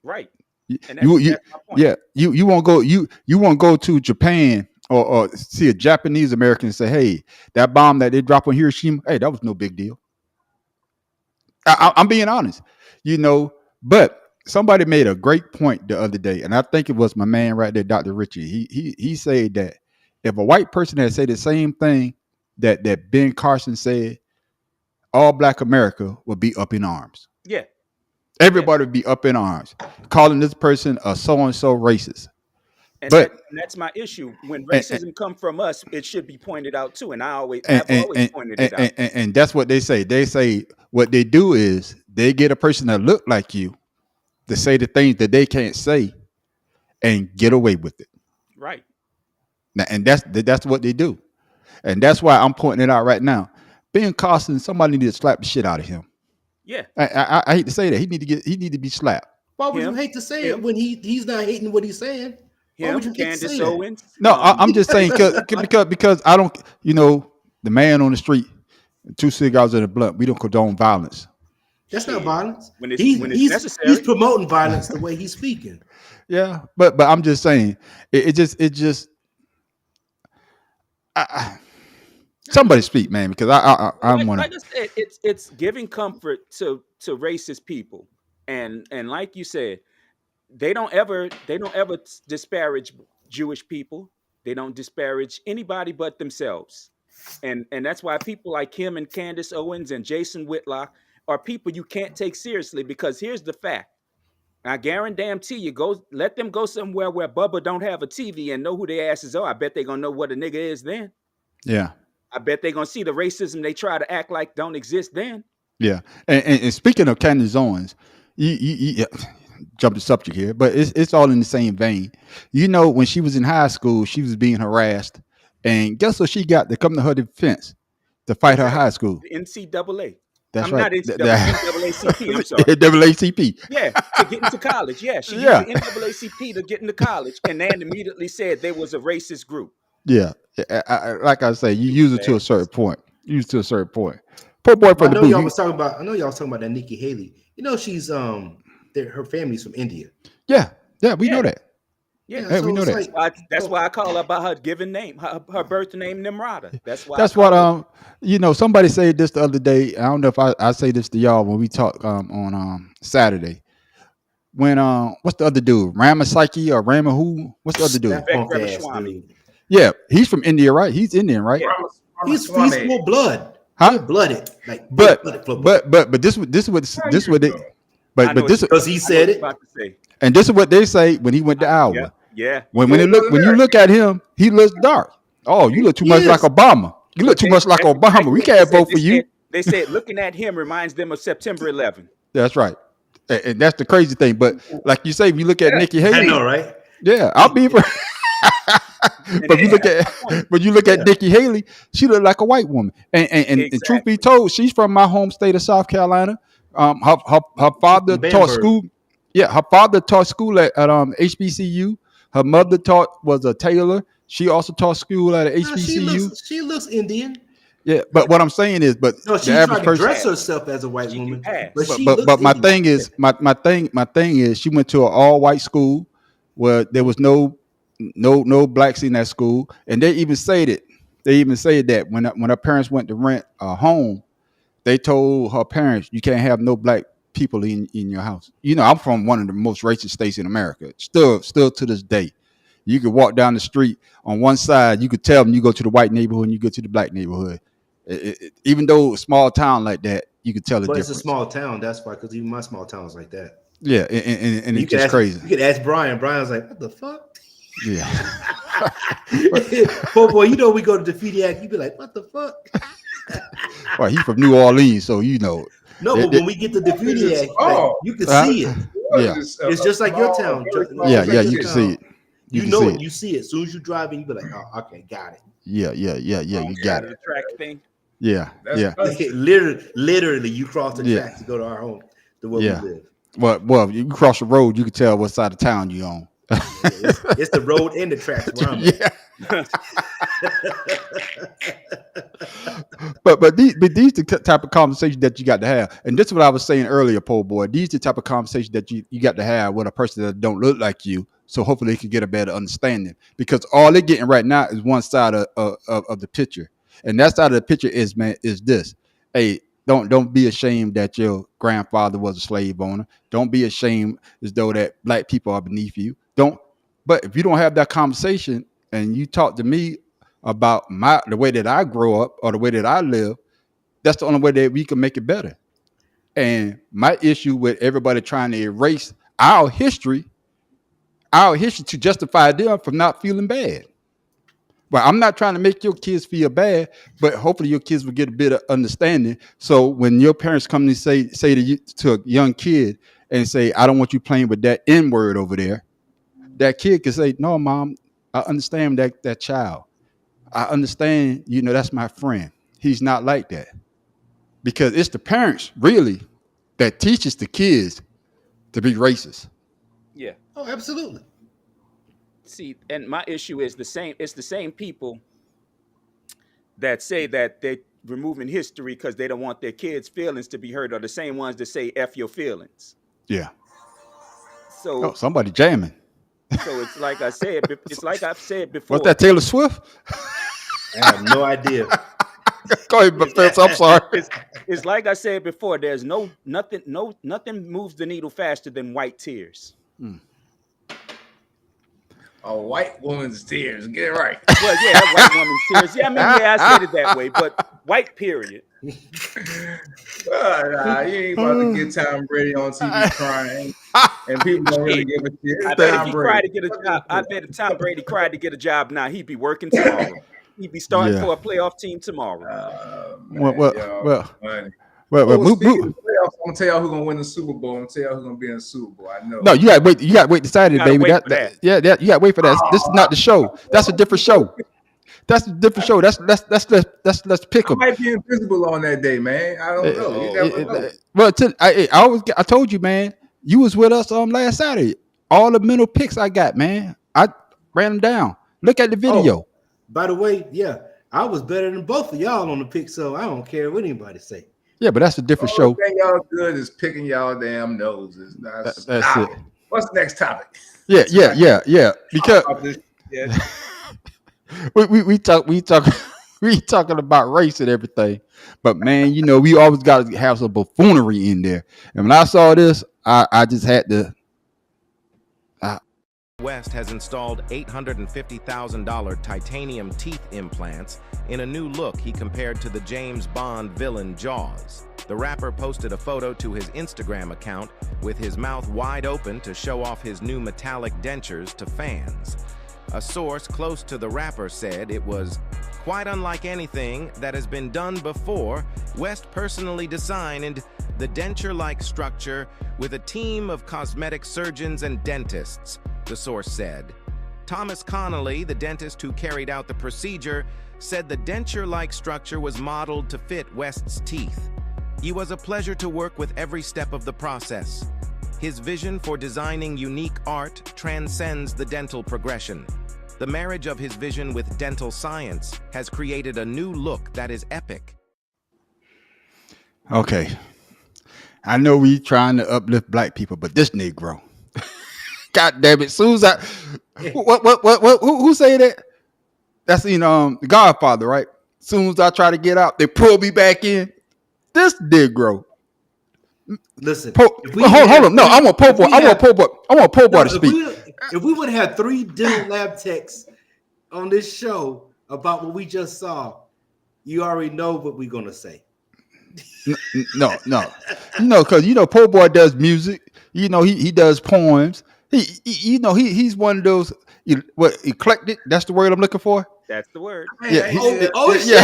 Right. You, And you that's my point. yeah, you won't go you won't go to Japan or see a Japanese American and say, "Hey, that bomb that they dropped on Hiroshima, hey, that was no big deal." I'm being honest, but somebody made a great point the other day, and I think it was my man right there, Dr. Richie. He said that if a white person had said the same thing that Ben Carson said, all Black America would be up in arms. Yeah. Everybody would be up in arms, calling this person a so and so racist. And But that's my issue. When and, racism come from us, it should be pointed out too. And I've always and, pointed it out. and that's what they say. They say what they do is they get a person that look like you to say the things that they can't say and get away with it. Right. Now, and that's what they do. And that's why I'm pointing it out right now. Ben Carson, somebody need to slap the shit out of him. Yeah. I hate to say that. He need to be slapped. Why would you hate to say it when he's not hating what he's saying? Why would you hate to Candace say that? Owens. No, I'm just saying because I don't, the man on the street, 2 cigars and a blunt. We don't condone violence. That's not violence. When it's necessary. He's promoting violence the way he's speaking. Yeah, but I'm just saying it just somebody speak, man, because I want like I said, it's giving comfort to racist people, and like you said, they don't ever disparage Jewish people. They don't disparage anybody but themselves, and that's why people like him and Candace Owens and Jason Whitlock are people you can't take seriously, because here's the fact. I guarantee you, let them go somewhere where Bubba don't have a TV and know who their asses are. I bet they're gonna know what a nigga is then. Yeah. I bet they're gonna see the racism they try to act like don't exist then. Yeah. And speaking of Candace Owens, you jump the subject here, but it's all in the same vein. When she was in high school, she was being harassed, and guess what she got to come to her defense to fight her high school? The NCAA. That's I'm right. not NAACP. I'm sorry. NAACP. Yeah, to get into college. Yeah, she used the NAACP to get into college, and then immediately said they was a racist group. Yeah, like I say, you use it to a certain point. Poor boy from I know the y'all boot. was talking about. I know y'all was talking about that Nikki Haley. She's her family's from India. Yeah, we know that. Yeah, Hey, we know that. That's why I call her by her given name, her birth name, Nimrata. That's why. That's what somebody said this the other day. I don't know if I say this to y'all when we talk on Saturday. When what's the other dude? Ramasaki or Rama who? What's the other dude? That punk ass dude. Yeah, he's from India, right? He's Indian, right? Yeah. He's full blood. Huh? Blooded. Like But blooded. this what they but this because he said it. about to say. and this is what they say when he went to Iowa. Yeah, Yeah. When Yeah, it look when you look at him, he looks dark. Oh, you look too much like Yes. Obama. You look too much like That's Obama. We exactly what they can't said. vote for you. They said looking at him reminds them of September 11th. That's right. And that's the crazy thing. But like you say, if you look at Nikki I Haley, know, right? yeah, I'll be. But you look at Yeah. Nikki Haley, she look like a white woman. And truth be Exactly. told, she's from my home state of South Carolina. Her father From taught Bamberg. school. Yeah, her father taught school at HBCU. Her mother was a tailor. She also taught school at No, HBCU. she looks Indian. Yeah, but what I'm saying is, but No, the she average tried to person. dress herself as a white She can woman, but pass. she looks But my Indian. thing is my thing is she went to an all white school where there was no blacks in that school, and they even said that when her parents went to rent a home, they told her parents you can't have no black people in your house. You know, I'm from one of the most racist states in America. Still to this day, you could walk down the street on one side, you could tell them you go to the white neighborhood and you go to the black neighborhood. Even though a small town like that, you could tell the But it's a difference. small town. That's why, because even my small town is like that. Yeah, and You it's could just ask, crazy. you could ask Brian. Brian's like, "What the fuck?" Yeah. Poor boy, you know we go to Defeatiac, you be like, "What the fuck?" Well, he's from New Orleans, so you know. No, but when we get to Defeatiac, like, you can Huh? see it. Yeah. It's just like your town. Yeah, Just yeah, like you your can town. see it. You can know see it. You see it. As soon as you drive in, you be like, "Oh, okay, got it." Yeah, you got it. The track thing. Yeah, yeah. Literally, you cross the Yeah. tracks to go to our home, to where Yeah. we live. Well, you cross the road, you can tell what side of town you on. It's the road and the tracks where I'm at. Yeah. but these the type of conversation that you got to have, and this is what I was saying earlier, Pole Boy. These the type of conversation that you got to have with a person that don't look like you, so hopefully they can get a better understanding. Because all they're getting right now is one side of the picture, and that side of the picture is this. Hey, don't be ashamed that your grandfather was a slave owner. Don't be ashamed as though that black people are beneath you. Don't. But if you don't have that conversation and you talk to me about the way that I grow up or the way that I live, that's the only way that we can make it better. And my issue with everybody trying to erase our history to justify them from not feeling bad. But I'm not trying to make your kids feel bad, but hopefully your kids will get a bit of understanding. So when your parents come and say to a young kid and say, "I don't want you playing with that N word over there," that kid can say, "No, mom, I understand that child. I understand, that's my friend. He's not like that." Because it's the parents really that teaches the kids to be racist. Yeah. Oh, absolutely. See, and my issue is the same. It's the same people that say that they're removing history because they don't want their kids' feelings to be hurt, are the same ones that say "F your feelings." Yeah. So, Oh, somebody jamming. so it's like I said. It's like I've said before. What's that, Taylor Swift? I have no idea. Go ahead, Defense. I'm sorry. It's like I said before. There's nothing moves the needle faster than white tears. A white woman's tears. Get it right. Well, yeah, white woman's tears. Yeah, I mean, yeah, I said it that way, but white period. Nah, you ain't about to get Tom Brady on TV crying, and people don't really give a shit. I bet if he cried to get a job, I bet if Tom Brady cried to get a job now, he'd be working tomorrow. He'd be starting for a playoff team tomorrow. Well, Speaking of playoffs, I'm gonna tell y'all who's gonna win the Super Bowl. I'm gonna tell y'all who's gonna be in the Super Bowl. I know. No, you gotta wait. You gotta wait to Saturday, baby. wait for that. Yeah, you gotta wait for that. This is not the show. That's a different show. That's a different show. Let's pick I them. might be invisible on that day, man. I don't know. You never know. Well, I told you, man. You was with us last Saturday. All the mental picks I got, man. I ran them down. Look at the video. Oh, by the way, yeah, I was better than both of y'all on the pick, so I don't care what anybody say. Yeah, but that's a different show. The thing y'all good is picking y'all damn noses. That's Stop. it. What's the next topic? Yeah. Because we talking about race and everything, but man, we always got to have some buffoonery in there. And when I saw this, I just had to. West has installed $850,000 titanium teeth implants in a new look he compared to the James Bond villain Jaws. The rapper posted a photo to his Instagram account with his mouth wide open to show off his new metallic dentures to fans. A source close to the rapper said it was quite unlike anything that has been done before. West personally designed the denture-like structure with a team of cosmetic surgeons and dentists, the source said. Thomas Connolly, the dentist who carried out the procedure, said the denture-like structure was modeled to fit West's teeth. It was a pleasure to work with every step of the process. His vision for designing unique art transcends the dental progression. The marriage of his vision with dental science has created a new look that is epic. Okay. I know we trying to uplift black people, but this Negro. God damn it. Soon as I who say that? That's the Godfather, right? Soon as I try to get out, they pull me back in. This Negro. Listen, hold on. No, I want Po Boy. I want Po Boy to speak. If we would have 3 dental lab techs on this show about what we just saw, you already know what we're gonna say. No, because Po Boy does music. He does poems. He's one of those eclectic. That's the word I'm looking for. That's the word. Yeah. Oh shit!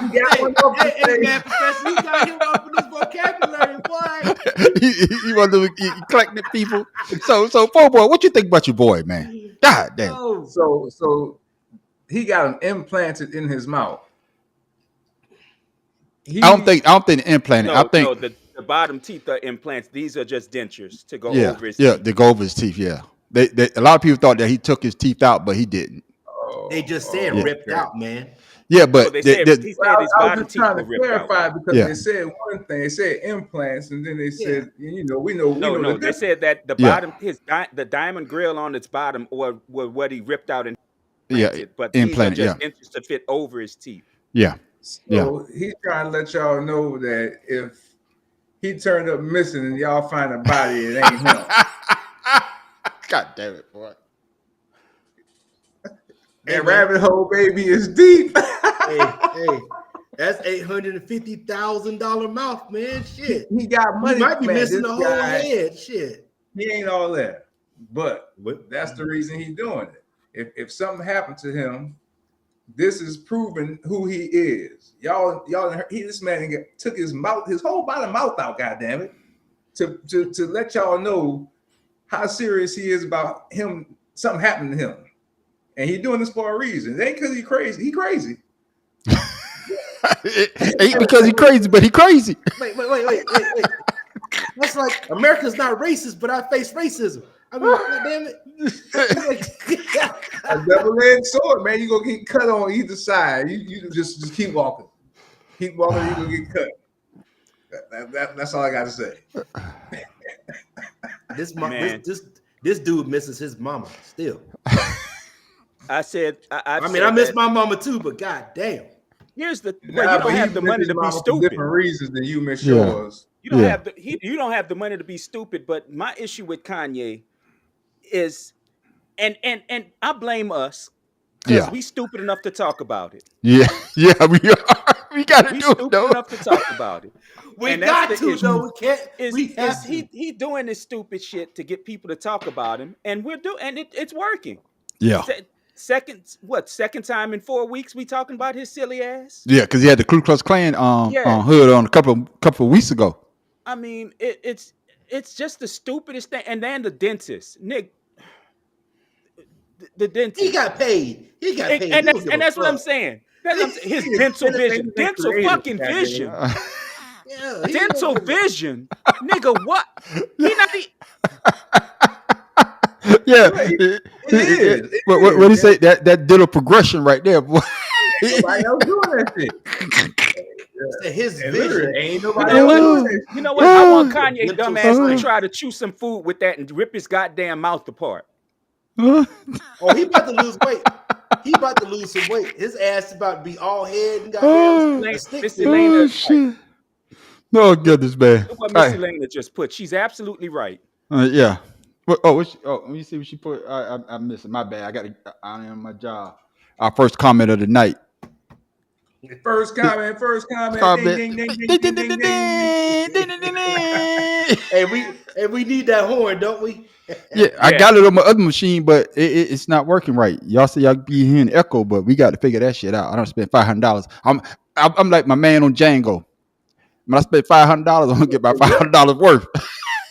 You got one up man, Professor. You got him up in this vocabulary, boy. He one of those eclectic people. So Po Boy, what you think about your boy, man? God damn. So he got him implanted in his mouth. I don't think the implanted. I think the bottom teeth are implants. These are just dentures to go over his teeth. To go over his teeth. Yeah. They a lot of people thought that he took his teeth out, but he didn't. They just said ripped out, man. Yeah, but he said his bottom teeth trying were to ripped clarify out. because they said one thing. They said implants, and then they said, we know. No. They said that the bottom, the diamond grill on its bottom, were what he ripped out and implanted. But these are just dentures to fit over his teeth. Yeah. So he's trying to let y'all know that if he turned up missing and y'all find a body, it ain't him. God damn it, boy. That rabbit hole, baby, is deep. hey, that's $850,000 mouth, man. Shit. He got money. He might be missing the whole guy, head. Shit. He ain't all that. But that's the reason he's doing it. If something happened to him, this is proving who he is. Y'all, this man took his whole bottom mouth out, goddamn it, to let y'all know how serious he is about him. Something happened to him, and he's doing this for a reason. It ain't because he's crazy. He crazy. It ain't because he's crazy, but he crazy. Wait. That's like America's not racist, but I face racism. I mean, damn it. A double-edged sword, man. You're gonna get cut on either side. You just keep walking. Keep walking, you're gonna get cut. That's all I gotta say. This dude misses his mama still. I said I miss my mama too, but god damn. Here's the you don't have the money to be stupid. Different reasons than you miss yours. You don't have you don't have the money to be stupid. But my issue with Kanye is, and I blame us because we stupid enough to talk about it. Yeah, we are. We gotta do stupid enough to talk about it. We got to though. We can't. He doing this stupid shit to get people to talk about him, and it's working. Yeah. Second time in 4 weeks we talking about his silly ass? Yeah, because he had the Ku Klux Klan hood on a couple of weeks ago. I mean, it's just the stupidest thing. And then the dentist, Nick, the dentist, he got paid. And that's what I'm saying. His dental vision, dental fucking vision. Dental vision, nigga. What? He not. Yeah, it is. What do you say? That dental progression right there, boy. Nobody else doing that shit. His vision ain't nobody else doing that. You know what? I want Kanye dumbass to try to chew some food with that and rip his goddamn mouth apart. Oh, he about to lose weight. He about to lose some weight. His ass is about to be all head and goddamn. Shit. No goodness, man. What Miss Elena just put. She's absolutely right. Yeah. Let me see what she put. I missed it. My bad. I got to. I am my job. Our first comment of the night. First comment. Ding, Comment. ding, ding, ding, ding, ding, ding. Hey, we need that horn, don't we? Yeah, I got it on my other machine, but it's not working right. Y'all say y'all be hearing echo, but we got to figure that shit out. I don't spend $500. I'm like my man on Django. When I spend $500, I'm gonna get my $500 worth.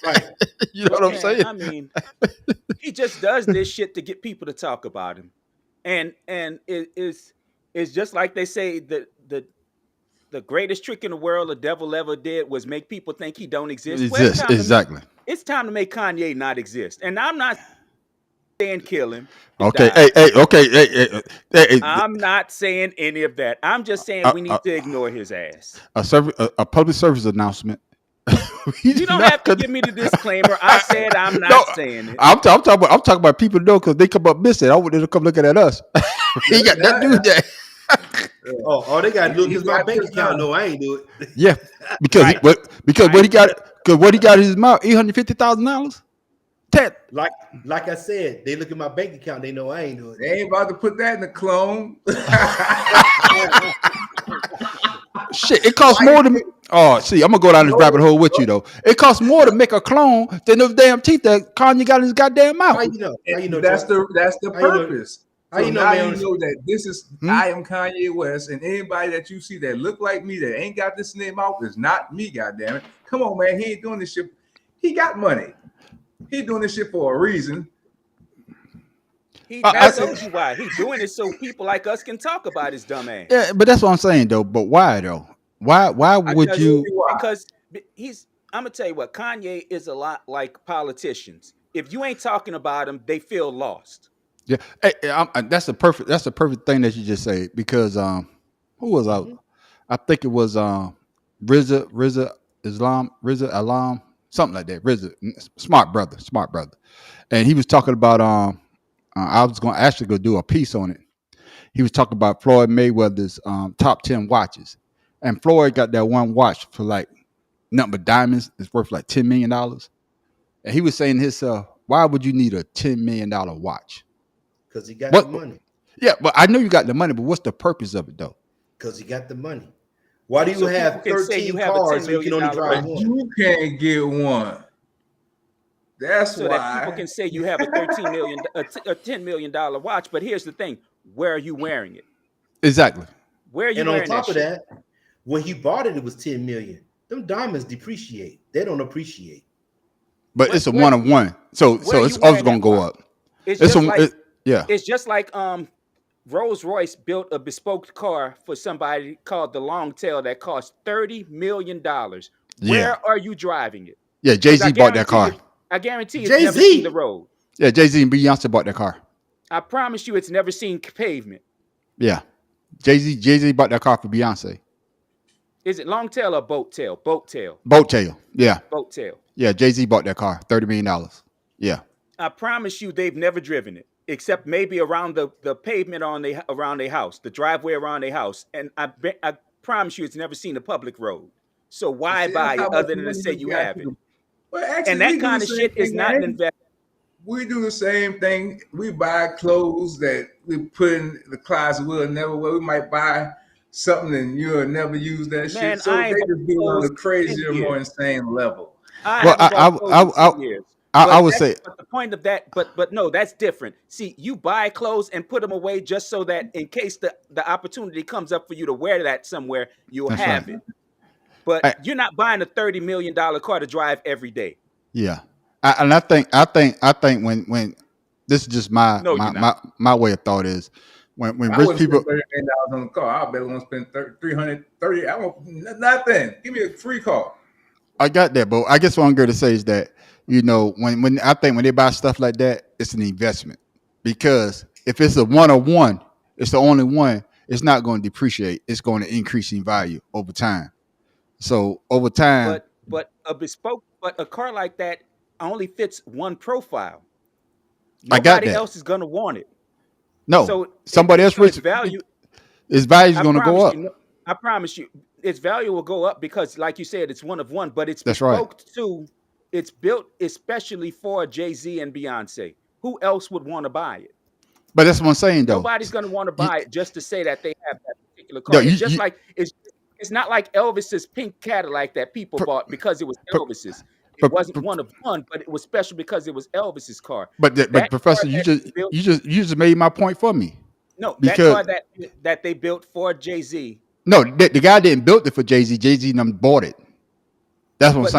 Right. You know what I'm saying? I mean, he just does this shit to get people to talk about him, and it's just like they say that the greatest trick in the world the devil ever did was make people think he don't exist. Well, Exactly. It's time to make Kanye not exist, and I'm not saying kill him. Okay. Hey. I'm not saying any of that. I'm just saying we need to ignore his ass. A public service announcement. You don't have to give me the disclaimer. I said I'm not saying it. I'm talking about people though, because they come up missing. I want them to come looking at us. He got that dude there. Oh, they got to look because my bank account. No, I ain't do it. Yeah, because Right. what he got, because what he got in his mouth, $850,000. Like I said, they look at my bank account. They know I ain't do it. They ain't about to put that in the clone. Shit, it costs more than. Oh, see, I'm gonna go down this rabbit hole with you though. It costs more to make a clone than those damn teeth that Kanye got in his goddamn mouth. How you know? That's the purpose. How you know, now man? you know that this is I am Kanye West, and anybody that you see that look like me that ain't got this in their mouth is not me. Goddamn it! Come on, man. He ain't doing this shit. He got money. He doing this shit for a reason. I told you why. He's doing it so people like us can talk about his dumb ass. Yeah, but that's what I'm saying though. But why though? Why would you? Because I'm gonna tell you what. Kanye is a lot like politicians. If you ain't talking about them, they feel lost. Yeah, that's the perfect thing that you just say, because who was out? I think it was Rizza Alam, something like that. Rizza, smart brother, and he was talking about I was going to actually go do a piece on it. He was talking about Floyd Mayweather's top 10 watches, and Floyd got that one watch for like nothing but diamonds. It's worth like $10 million, and he was saying to himself, why would you need a $10 million watch? Because he got the money. Yeah, but I know you got the money, but what's the purpose of it though? Because he got the money. Why do you have 13 cars so you can only drive one? You can't get one. That's so why. that people can say you have a $10 million watch. But here's the thing: where are you wearing it? Exactly. Where are you and wearing on top that of shit? that, when he bought it, it was 10 million. Them diamonds depreciate. They don't appreciate. But it's a one of one, so it's always gonna go up. It's just like Rolls Royce built a bespoke car for somebody called the Long Tail that cost $30 million. Where are you driving it? Yeah, Jay-Z bought that car. I guarantee it's never seen the road. Yeah, Jay-Z and Beyonce bought that car. I promise you, it's never seen pavement. Yeah, Jay-Z bought that car for Beyonce. Is it long tail or boat tail? Boat tail. Boat tail. Yeah. Boat tail. Yeah, Jay-Z bought that car, $30 million. Yeah. I promise you, they've never driven it, except maybe around the pavement around their house, the driveway around their house. And I promise you, it's never seen a public road. So why buy it other than to say you have it? Well, actually, and that kind of shit is not an investment. We do the same thing. We buy clothes that we put in the closet. We'll never wear. We might buy something and you'll never use that shit. So they just do it on a crazier, more insane level. I would say. But the point of that, but no, that's different. See, you buy clothes and put them away just so that in case the opportunity comes up for you to wear that somewhere, you'll have it. But you're not buying a $30 million car to drive every day. Yeah, I think when this is just my way of thought is when rich people $30 million on the car, I bet I want to spend 330. I want nothing. Give me a free car. I got that, but I guess what I'm going to say is that when I think when they buy stuff like that, it's an investment, because if it's a one-on-one, it's the only one. It's not going to depreciate. It's going to increase in value over time. So over time, but a car like that only fits one profile. Nobody else is gonna want it. No, so somebody else rich. Its value is going to go up. I promise you, its value will go up because, like you said, it's one of one. But it's bespoke to It's built especially for Jay-Z and Beyonce. Who else would want to buy it? But that's what I'm saying, though. Nobody's going to want to You, buy it just to say that they have that particular no, car. It's just like it's not like Elvis's pink Cadillac that people bought because it was Elvis's. It wasn't one of one, but it was special because it was Elvis's car. but That car Professor, that they built, you just made my point for me. no, that Because car that they built for Jay-Z. no, the guy didn't build it for Jay-Z. Jay-Z and them bought it. That's what I'm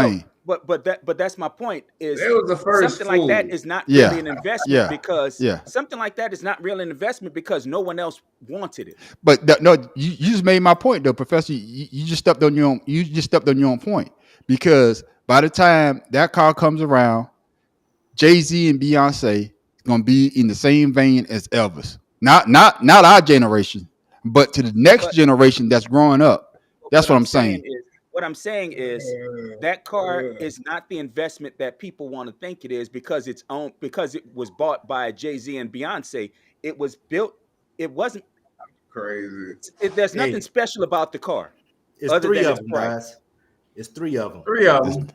But no, saying. but that's my point. Is It was the first something like that fool. is not Yeah, really an investment yeah, because yeah. something like that is not really an investment because no one else wanted it. But no, you just made my point, though, Professor. You just stepped on your own. You just stepped on your own point because by the time that car comes around, Jay-Z and Beyonce gonna be in the same vein as Elvis. Not our generation, but to the next But generation that's growing up. That's what I'm saying. What I'm saying is that car is not the investment that people want to think it is because it was bought by Jay-Z and Beyonce. It was built. It wasn't. Crazy. There's Hey, nothing special about the car it's other three than of its them, price. guys. It's three of them. Three of them.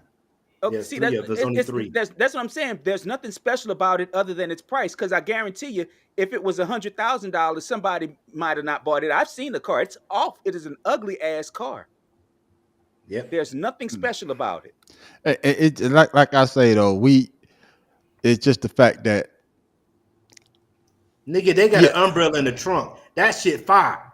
Okay, Yes, see, three of them. There's only three. that's what I'm saying. There's nothing special about it other than its price. Because I guarantee you, if it was $100,000, somebody might have not bought it. I've seen the car. It's off. It is an ugly ass car. Yep. There's nothing special about it. It like I say though, it's just the fact that Nigga, they got an umbrella in the trunk. That shit fire.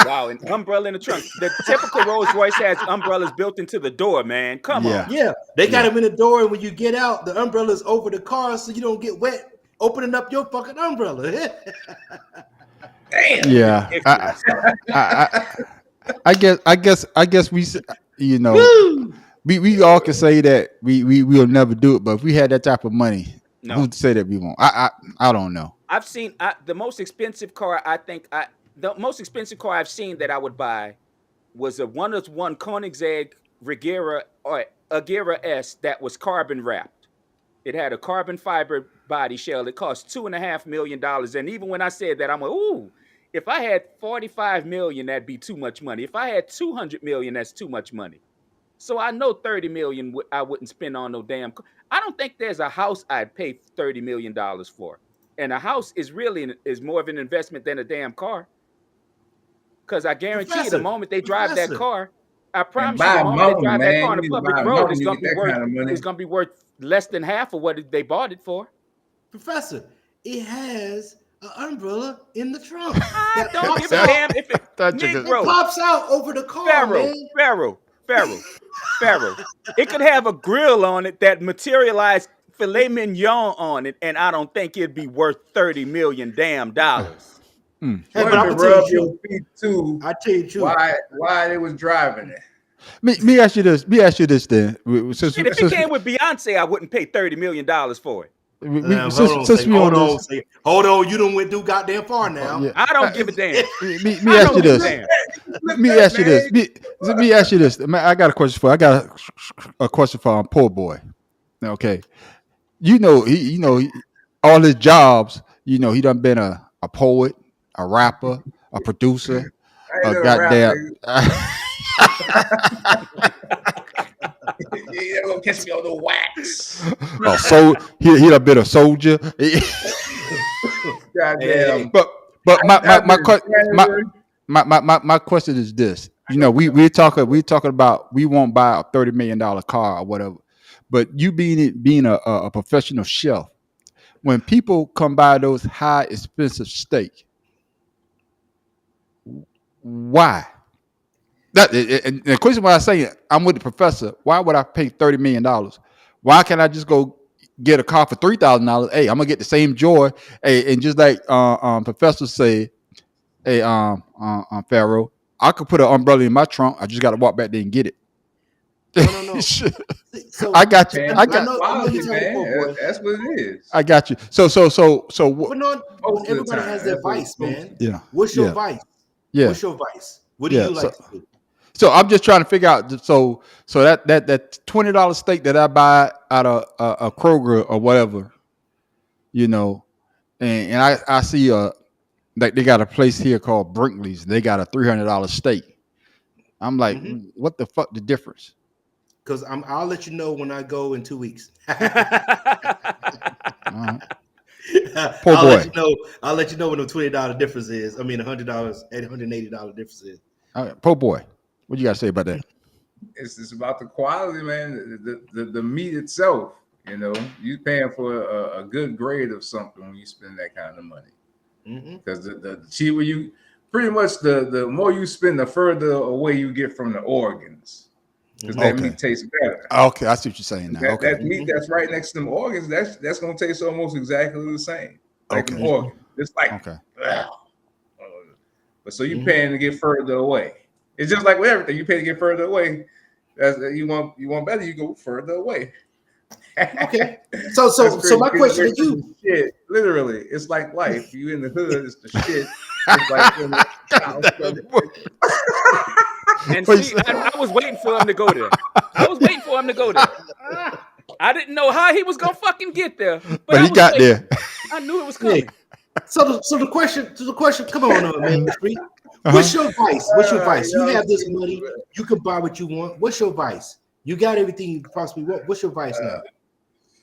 Wow, an umbrella in the trunk. The typical Rolls Royce has umbrellas built into the door, man. Come Yeah. on. Yeah, they got them in the door, and when you get out, the umbrella's over the car so you don't get wet opening up your fucking umbrella. Damn. yeah. I guess we you know Woo! we all can say that we will never do it, but if we had that type of money, No. who'd say that we won't? I don't know. I've seen the most expensive car the most expensive car I've seen that I would buy was a one-of-one Koenigsegg Regera or Agera S that was carbon wrapped. It had a carbon fiber body shell. It cost $2.5 million. And even when I said that, I'm like, ooh, if I had 45 million, that'd be too much money. If I had 200 million, that's too much money. So I know 30 million I wouldn't spend on no damn. I don't think there's a house I'd pay $30 million for. And a house is more of an investment than a damn car. Because I guarantee you, the moment they drive that car, I promise you, the moment they drive that car on a public road, it's gonna be worth less than half of what they bought it for. Professor, it has an umbrella in the trunk. I that don't pops give a out. damn if it That chicken- Negro, It pops out over the car, man. Pharaoh. It could have a grill on it that materialized filet mignon on it, and I don't think it'd be worth $30 million damn dollars. Hey, What but I'm to gonna tell rub you your the truth. feet too? I tell you the truth. Why they was driving it? Me ask you this. Then. Since, And if it came with Beyonce, I wouldn't pay $30 million for it. Hold on, you done went too goddamn far now. Yeah. I don't give a damn. Me ask you this. Let me ask you this. I got a question for. I got a question for Poor Boy. Okay, he all his jobs. He done been a poet, a rapper, a producer, a goddamn. You're gonna catch me on the wax. So he done been a soldier. Goddamn. But my question is this. We're talking about we won't buy a $30 million car or whatever. But you being a professional chef, when people come by those high expensive steak, why? And the question why I say I'm with the professor, why would I pay $30 million? Why can't I just go get a car for $3,000? Hey, I'm gonna get the same joy. Hey, and just like professor say, hey, Pharaoh, I could put an umbrella in my trunk. I just got to walk back there and get it. No. So I got you. man, I got. know you're talking about, boy. That's what it is. I got you. So. But no, Most of the everybody time, has their that's what vice, it's man. Yeah. What's your Yeah. vice? Yeah. What's your vice? What do you like to do? So I'm just trying to figure out. So that $20 steak that I buy out of a Kroger or whatever, and I see like they got a place here called Brinkley's. They got a $300 steak. I'm like, what the fuck the difference? Because I'll let you know when I go in 2 weeks. Poor I'll boy. let you know. I'll let you know when the $20 difference is. I mean, $100, $180 difference is. All right, poor boy. What you got to say about that? It's about the quality, man. The meat itself. You know, you paying for a good grade of something when you spend that kind of money. Because the cheaper you, pretty much the more you spend, the further away you get from the organs. Because that meat tastes better. Okay, I see what you're saying now. That meat that's right next to them organs, that's gonna taste almost exactly the same. Like an organ. It's like but so you paying to get further away. It's just like with everything. You pay to get further away. That's you want better, you go further away. Okay. So my question to you, shit, literally, it's like life. You in the hood, it's the shit. It's like in the and see, I was waiting for him to go there. I didn't know how he was gonna fucking get there, but he got there. I knew it was coming. So the question, come on, man. What's your vice? You have this money, you can buy what you want. What's your vice? You got everything you possibly want. What's your vice now?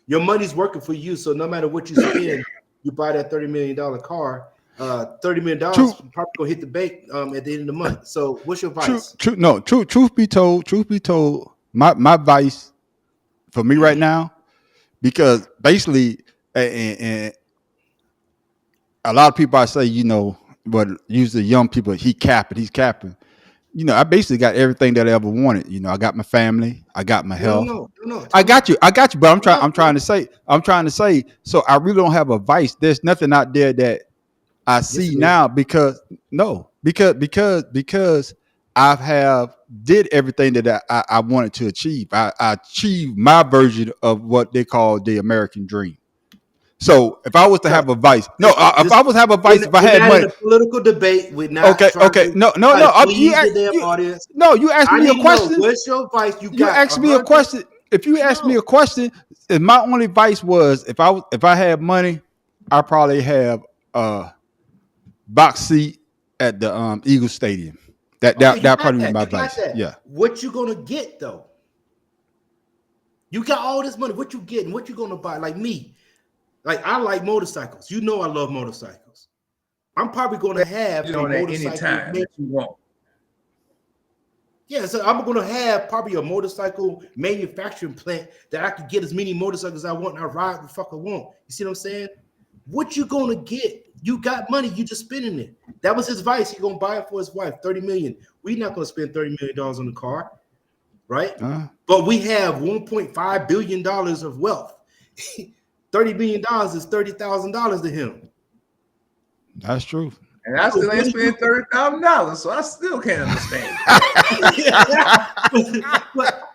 Your money's working for you, so no matter what you spend, you buy that $30 million car. $30 million probably gonna hit the bank at the end of the month. So what's your vice? Truth be told, my vice for me right now, because basically, and a lot of people I say, you know, but usually young people, he's capping. You know, I basically got everything that I ever wanted. You know, I got my family, I got my health. No, I got you. But I'm trying to say. So I really don't have a vice. There's nothing out there that I see now because I have did everything that I wanted to achieve. I achieved my version of what they call the American dream. So if I was to have a vice, if I was to have a vice, if I had money, in a political debate, we're not okay, no. You asked me a question. What's your vice? You asked me a question. If you asked me a question, if my only vice was if I had money, I probably have a box seat at the Eagles Stadium. That probably be my vice. Yeah. What you gonna get though? You got all this money. What you getting? What you gonna buy? Like me. Like I like motorcycles. You know I love motorcycles. I'm probably gonna have a motorcycle anytime that you want. Yeah, so I'm gonna have probably a motorcycle manufacturing plant that I can get as many motorcycles as I want and I ride the fuck I want. You see what I'm saying? What you gonna get? You got money, you just spending it. That was his vice. He gonna buy it for his wife, $30 million. We're not gonna spend $30 million on the car, right? But we have $1.5 billion of wealth. $30 million is $30,000 to him. That's true. And I still ain't spending $30,000, so I still can't understand.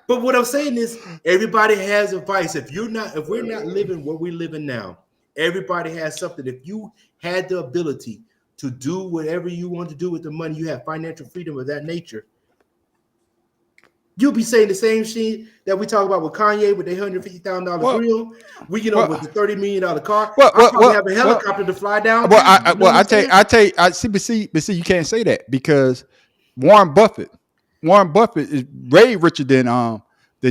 but what I'm saying is, everybody has a vice. If we're not living what we're living now, everybody has something. If you had the ability to do whatever you want to do with the money, you have financial freedom of that nature. You'll be saying the same shit that we talk about with Kanye with the $150,000 grill. We with the $30 million car. I probably have a helicopter to fly down. I see, but you can't say that because Warren Buffett is way richer than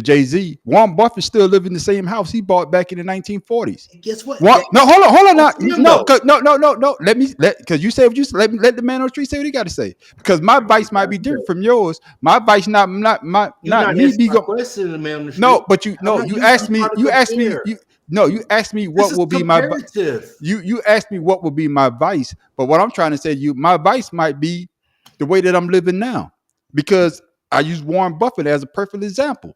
Jay-Z. Warren Buffett still live in the same house he bought back in the 1940s. Guess what? Hold on now. No. Because you said let the man on the street say what he got to say. Because my vice might be different from yours. My vice not me be going. No, but you asked me what will be my you asked me what will be my vice. But what I'm trying to say to you, my vice might be the way that I'm living now. Because I use Warren Buffett as a perfect example.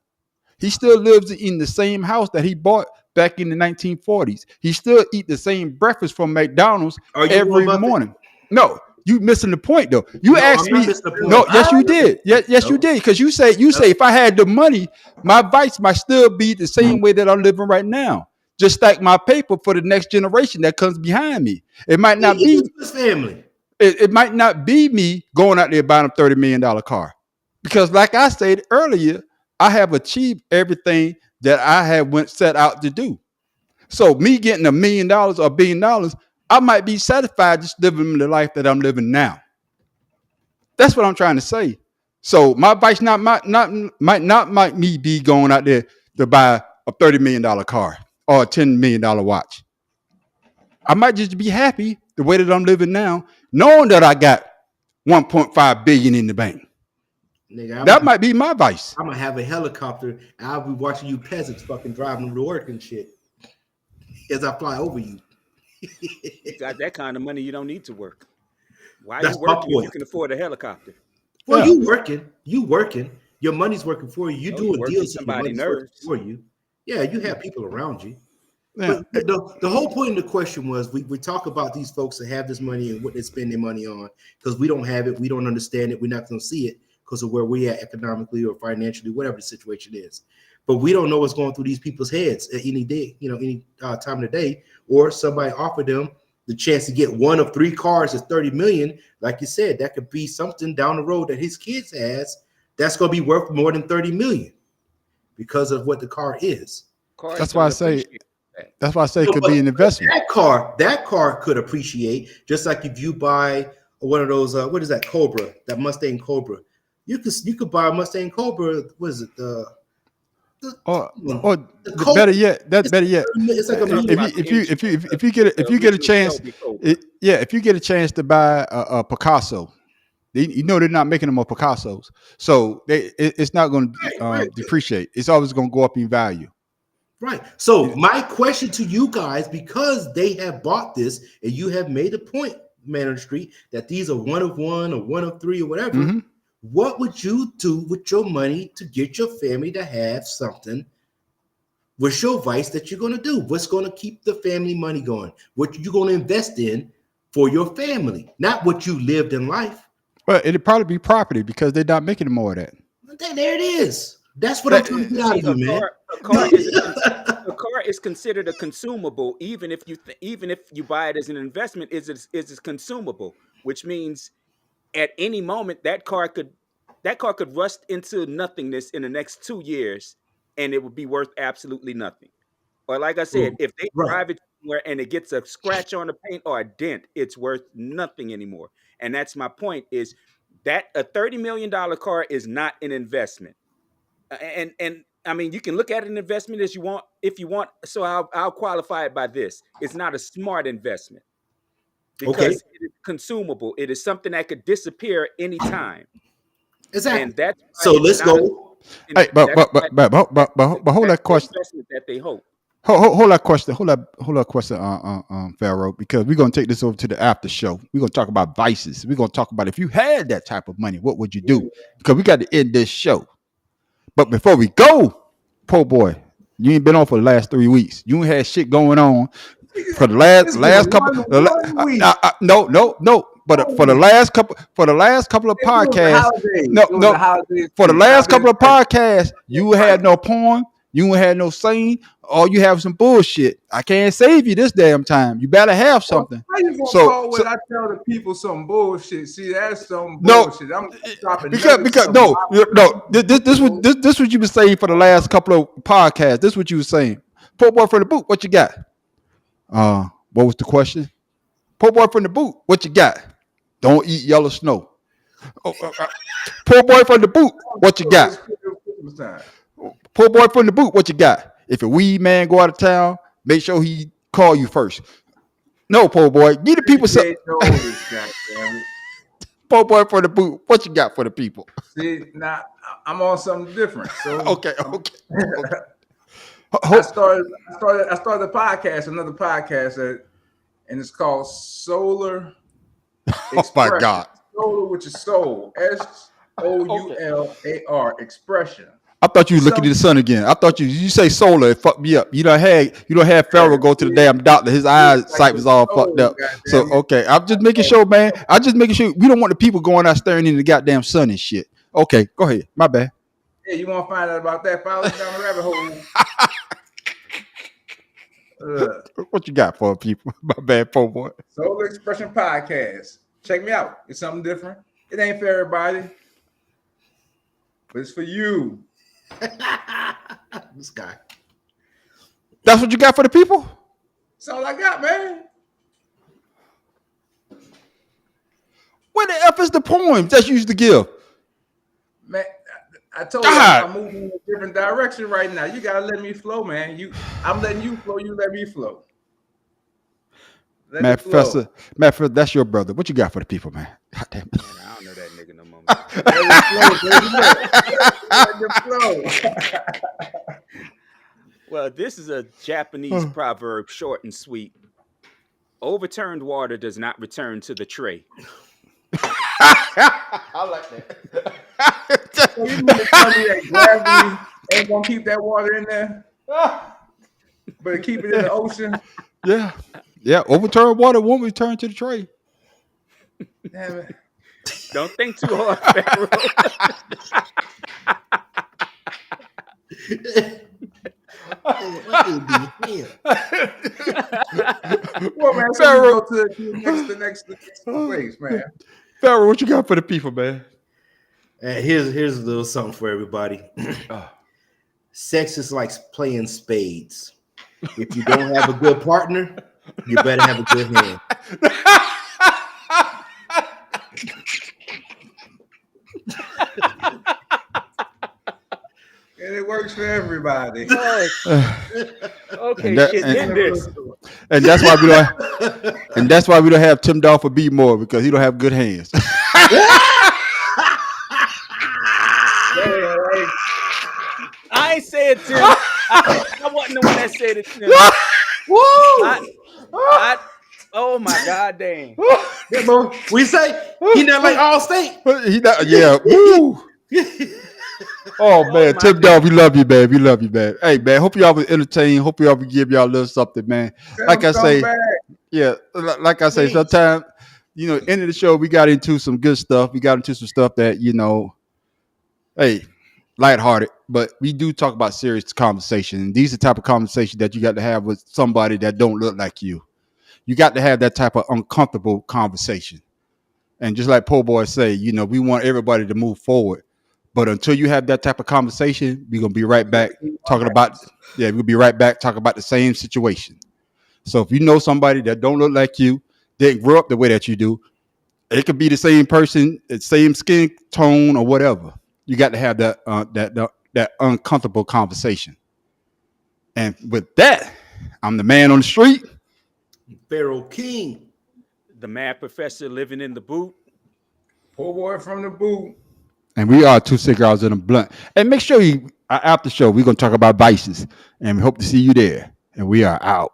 He still lives in the same house that he bought back in the 1940s. He still eat the same breakfast from McDonald's every morning. No, you missing the point though. You asked me. No, yes you did. Yes you did. Because you say if I had the money, my vice might still be the same way that I'm living right now. Just stack my paper for the next generation that comes behind me. It might not be his family. It might not be me going out there buying a $30 million car. Because like I said earlier, I have achieved everything that I had set out to do. So me getting $1 million or $1 billion, I might be satisfied just living the life that I'm living now. That's what I'm trying to say. So my advice might me be going out there to buy a $30 million car or a $10 million watch. I might just be happy the way that I'm living now, knowing that I got 1.5 billion in the bank. Nigga, That might be my advice. I'm gonna have a helicopter and I'll be watching you peasants fucking driving to work and shit as I fly over you. You got that kind of money, you don't need to work. Why are That's you my working if you point. can afford a helicopter? Well, Yeah. you working. Your money's working for you. You No, doing you working deals, so your somebody money's working nerves. for you. Yeah, you have people around you. Yeah. But the whole point of the question was we talk about these folks that have this money and what they spend their money on because we don't have it, we don't understand it, we're not going to see it because of where we are economically or financially, whatever the situation is. But we don't know what's going through these people's heads at any day, any time of the day, or somebody offered them the chance to get one of 3 cars at 30 million. Like you said, that could be something down the road that his kids has that's going to be worth more than 30 million because of what the car is. Cars That's why I don't say. appreciate that. That's why I say it No, could but be an investment. that car could appreciate, just like if you buy one of those what is that Cobra, that Mustang Cobra. You could buy a Mustang Cobra. What is it? Or The Cobra. better yet, that's It's better yet. it's like a Talking medium. about the engine, If you get a original chance, Shelby Cobra. if you get a chance to buy a Picasso, you know they're not making them more Picassos, so it's not going to Right. depreciate. It's always going to go up in value. Right. So my question to you guys, because they have bought this and you have made a point, Manor Street, that these are 1 of 1 or 1 of 3 or whatever, Mhm. what would you do with your money to get your family to have something? What's your advice that you're going to do? What's going to keep the family money going? What you're going to invest in for your family, not what you lived in life. But it'd probably be property because they're not making more of that. There it is. That's what I'm trying to get out of you, man. A car is considered a consumable, even if you buy it as an investment. Is consumable, which means at any moment that car could rust into nothingness in the next 2 years, and it would be worth absolutely nothing. Or like I said, if they Right. drive it somewhere and it gets a scratch on the paint or a dent, it's worth nothing anymore. And that's my point: is that a $30 million car is not an investment. And I mean, you can look at an investment as you want, if you want. So I'll qualify it by this: it's not a smart investment because it is consumable. It is something that could disappear anytime. Exactly. And that's why So it's let's not go. Hey, but hold that question. investment that they hope. Hold that question. Hold that question, Pharaoh, because we're gonna take this over to the after show. We're gonna talk about vices. We're gonna talk about if you had that type of money, what would you do? Because we got to end this show. But before we go, poor boy, you ain't been on for the last 3 weeks. You ain't had shit going on for the last couple. No. But for the last couple of podcasts, for the last couple of podcasts, you had no porn, you had no scene, or you have some bullshit. I can't save you this damn time. You better have something. How you gonna call when I tell the people some bullshit? See, that's some bullshit. I'm dropping because this what you been saying for the last couple of podcasts. This what you was saying. Poor boy from the boot, what you got? What was the question? Poor boy from the boot, what you got? Don't eat yellow snow. Poor boy from the boot, what you got? Poor boy from the boot, what you got? If a weed man go out of town, make sure he call you first. No, poor boy, give the people some. Poor boy from the boot, what you got for the people? See, now I'm on something different. So okay. I started a podcast, another podcast, and it's called Solar Expression. Oh my God. Solar, which is soul. SOULAR expression. I thought you were looking at the sun again. I thought you say solar, it fucked me up. You don't have Pharaoh go to the damn doctor. His eyesight was all fucked up. So okay, I'm just making sure, man. I'm just making sure we don't want the people going out staring in the goddamn sun and shit. Okay, go ahead. My bad. Yeah, you want to find out about that? Follow me down the rabbit hole. What you got for people? My bad, poor boy. Solar Expression Podcast. Check me out. It's something different. It ain't for everybody, but it's for you. This guy. That's what you got for the people? That's all I got, man. Where the F is the poems that you used to give? told you God. I'm moving in a different direction right now. You gotta let me flow, man. I'm letting you flow. You let me flow. Let Man, it flow. Professor, that's your brother. What you got for the people, man? God damn it. Man, I don't know that nigga no more. Man. Let it flow, baby. Well, this is a Japanese proverb, short and sweet. Overturned water does not return to the tray. I like that. So you mean to tell me that gravity ain't gonna keep that water in there, but keep it in the ocean? Yeah. Overturned water won't return to the tray. Damn it. Don't think too hard, Pharaoh. What in the hell? Well, man, so we go to the next place, man. Pharaoh, what you got for the people, man? Here's a little something for everybody. Sex is like playing spades. If you don't have a good partner, you better have a good hand. And it works for everybody. Okay, that- shit, and- then this. And that's why we don't. And that's why we don't have Tim Dolph be more because he don't have good hands. I ain't say it, Tim. I wasn't the one that said it, Tim. Oh my god, dang. Yeah, bro. We say he not like all state. He not. Yeah. Woo. Oh man, my Tim Dolph, we love you, man. We love you, man. Hey, man. Hope y'all was entertained. Hope y'all will give y'all a little something, man. Like I say, yeah. Like I say, sometimes end of the show, we got into some good stuff. We got into some stuff that hey, lighthearted, but we do talk about serious conversation. And these are the type of conversation that you got to have with somebody that don't look like you. You got to have that type of uncomfortable conversation. And just like Po Boy say, we want everybody to move forward. But until you have that type of conversation, we're gonna be right back talking about we'll be right back talking about the same situation. So if you know somebody that don't look like you, didn't grow up the way that you do, it could be the same person, the same skin tone or whatever. You got to have that uncomfortable conversation. And with that, I'm the man on the street. Pharaoh King. The mad professor living in the boot. Poor boy from the boot. And we are 2 Cigars and a Blunt. And make sure after the show, we're going to talk about vices. And we hope to see you there. And we are out.